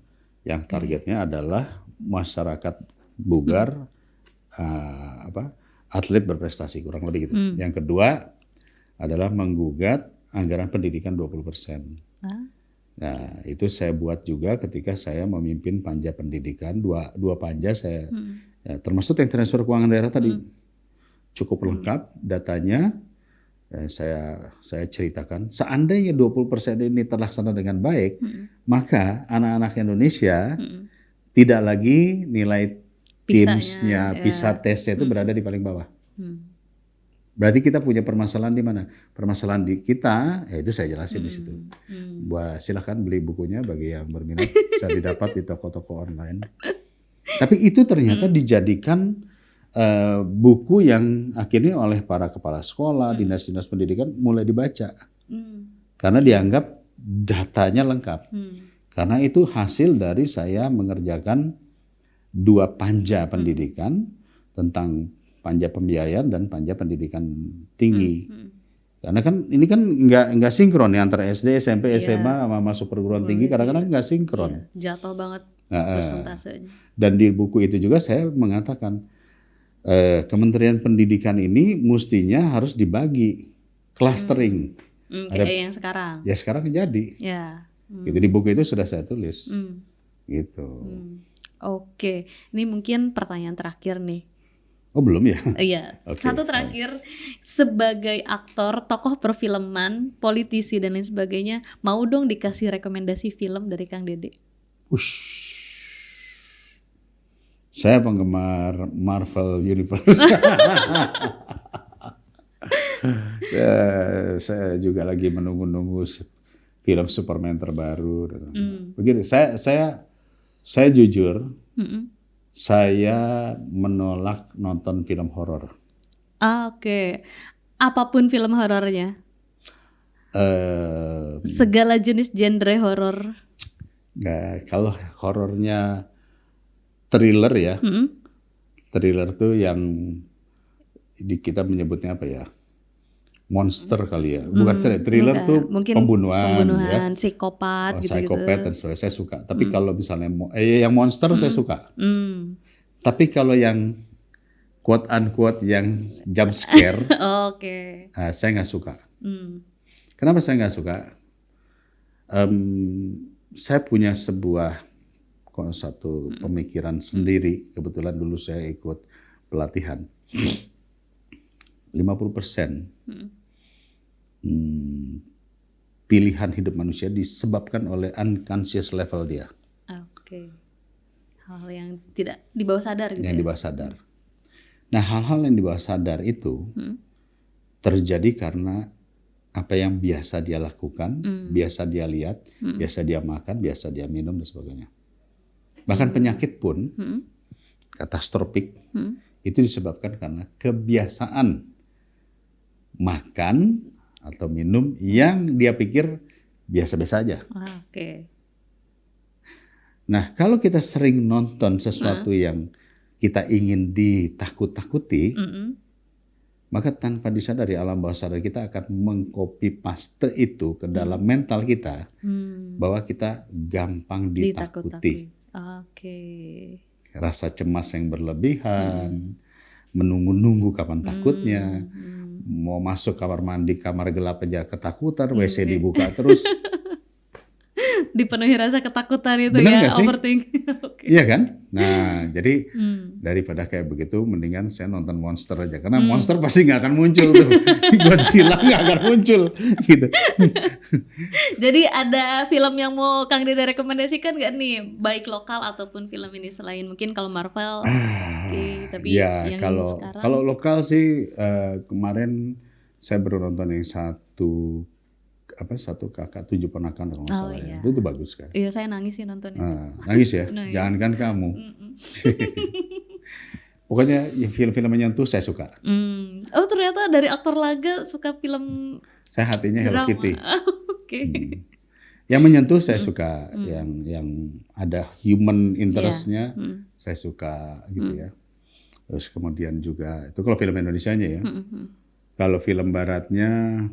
yang targetnya adalah masyarakat bugar, atlet berprestasi, kurang lebih gitu. Yang kedua adalah menggugat anggaran pendidikan 20%. Nah, itu saya buat juga ketika saya memimpin panja pendidikan, dua panja saya, ya, termasuk yang transfer keuangan daerah tadi, cukup lengkap datanya. Saya ceritakan, seandainya 20% ini terlaksana dengan baik, maka anak-anak Indonesia tidak lagi nilai TIMSS-nya, PISA tesnya itu berada di paling bawah. Berarti kita punya permasalahan di mana? Permasalahan di kita, ya itu saya jelasin di situ. Silahkan beli bukunya bagi yang berminat, bisa didapat di toko-toko online. Tapi itu ternyata dijadikan buku yang akhirnya oleh para kepala sekolah, dinas-dinas pendidikan mulai dibaca. Karena dianggap datanya lengkap. Karena itu hasil dari saya mengerjakan 2 panja pendidikan tentang panja pembiayaan dan panja pendidikan tinggi. Karena kan ini kan nggak sinkron ya antara SD, SMP, SMA sama masuk perguruan tinggi, kadang-kadang nggak sinkron. Jatuh banget persentasenya. Dan di buku itu juga saya mengatakan Kementerian Pendidikan ini mestinya harus dibagi clustering. Kayak yang sekarang. Ya sekarang jadi. Ya. Gitu, di buku itu sudah saya tulis. Gitu. Oke, ini mungkin pertanyaan terakhir nih. Oh belum ya? Iya. Satu terakhir, sebagai aktor, tokoh perfilman, politisi dan lain sebagainya, mau dong dikasih rekomendasi film dari Kang Dede? Saya penggemar Marvel Universe. Saya juga lagi menunggu film Superman terbaru. Begini, saya jujur. Saya menolak nonton film horor. Oke. Apapun film horornya? Segala jenis genre horor? Nah, kalau horornya thriller ya. Thriller tuh yang kita menyebutnya apa ya? Monster kali ya. Bukan thriller tuh pembunuhan ya. Psikopat gitu-gitu. Psikopat dan sebagainya saya suka. Tapi kalau misalnya yang monster saya suka. Tapi kalau yang quote unquote yang jump scare, saya nggak suka. Kenapa saya nggak suka? Saya punya satu pemikiran sendiri. Kebetulan dulu saya ikut pelatihan. 50% pilihan hidup manusia disebabkan oleh unconscious level dia. Hal-hal yang tidak di bawah sadar gitu. Yang di bawah sadar. Nah, hal-hal yang di bawah sadar itu terjadi karena apa yang biasa dia lakukan, biasa dia lihat, biasa dia makan, biasa dia minum dan sebagainya. Bahkan penyakit pun katastrofik itu disebabkan karena kebiasaan makan atau minum yang dia pikir biasa-biasa aja. Nah, kalau kita sering nonton sesuatu yang kita ingin ditakut-takuti, maka tanpa disadari alam bawah sadar kita akan mengcopy paste itu ke dalam mental kita, bahwa kita gampang ditakuti. Rasa cemas yang berlebihan, menunggu-nunggu kapan takutnya, mau masuk kamar mandi, kamar gelap aja ketakutan, WC dibuka terus. Dipenuhi rasa ketakutan itu. Bener ya, overthinking. Iya kan? Nah, jadi daripada kayak begitu, mendingan saya nonton monster aja. Karena monster pasti nggak akan muncul tuh. Godzilla nggak akan muncul. Gitu. Jadi ada film yang mau Kang Dede rekomendasikan nggak nih? Baik lokal ataupun film ini selain mungkin kalau Marvel. Tapi ya, yang sekarang. Kalau lokal sih kemarin saya baru nonton yang satu kakak 7 ponakan kalau nggak salah ya. Itu bagus kan. Iya, saya nangis sih nonton itu. Nangis ya? Jangankan kamu. Pokoknya ya, film-film menyentuh saya suka. Oh, ternyata dari aktor laga suka film. Saya hatinya Hello Kitty. Yang menyentuh saya suka, yang ada human interest-nya saya suka gitu ya. Terus kemudian juga itu kalau film Indonesianya ya. Kalau film baratnya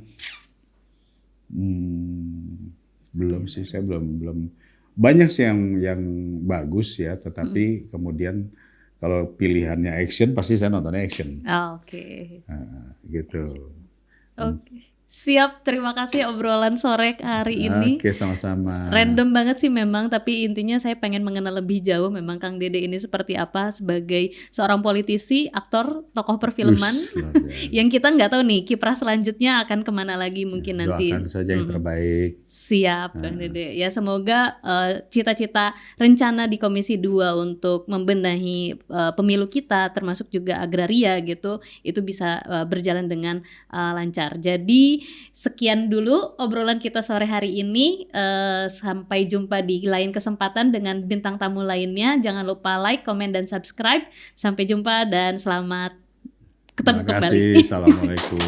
belum sih, saya belum banyak sih yang bagus ya, tetapi kemudian kalau pilihannya action pasti saya nontonnya action. Gitu. Siap, terima kasih obrolan sore hari ini. Oke, sama-sama. Random banget sih memang, tapi intinya saya pengen mengenal lebih jauh memang Kang Dede ini seperti apa sebagai seorang politisi, aktor, tokoh perfilman. Yang kita nggak tahu nih kiprah selanjutnya akan kemana lagi mungkin nanti. Doakan saja yang terbaik. Siap, Kang Dede. Ya semoga cita-cita rencana di Komisi 2 untuk membenahi pemilu kita, termasuk juga agraria gitu, itu bisa berjalan dengan lancar. Jadi sekian dulu obrolan kita sore hari ini. Sampai jumpa di lain kesempatan dengan bintang tamu lainnya. Jangan lupa like, komen, dan subscribe. Sampai jumpa dan selamat ketemu kembali. Terima kasih. Assalamualaikum.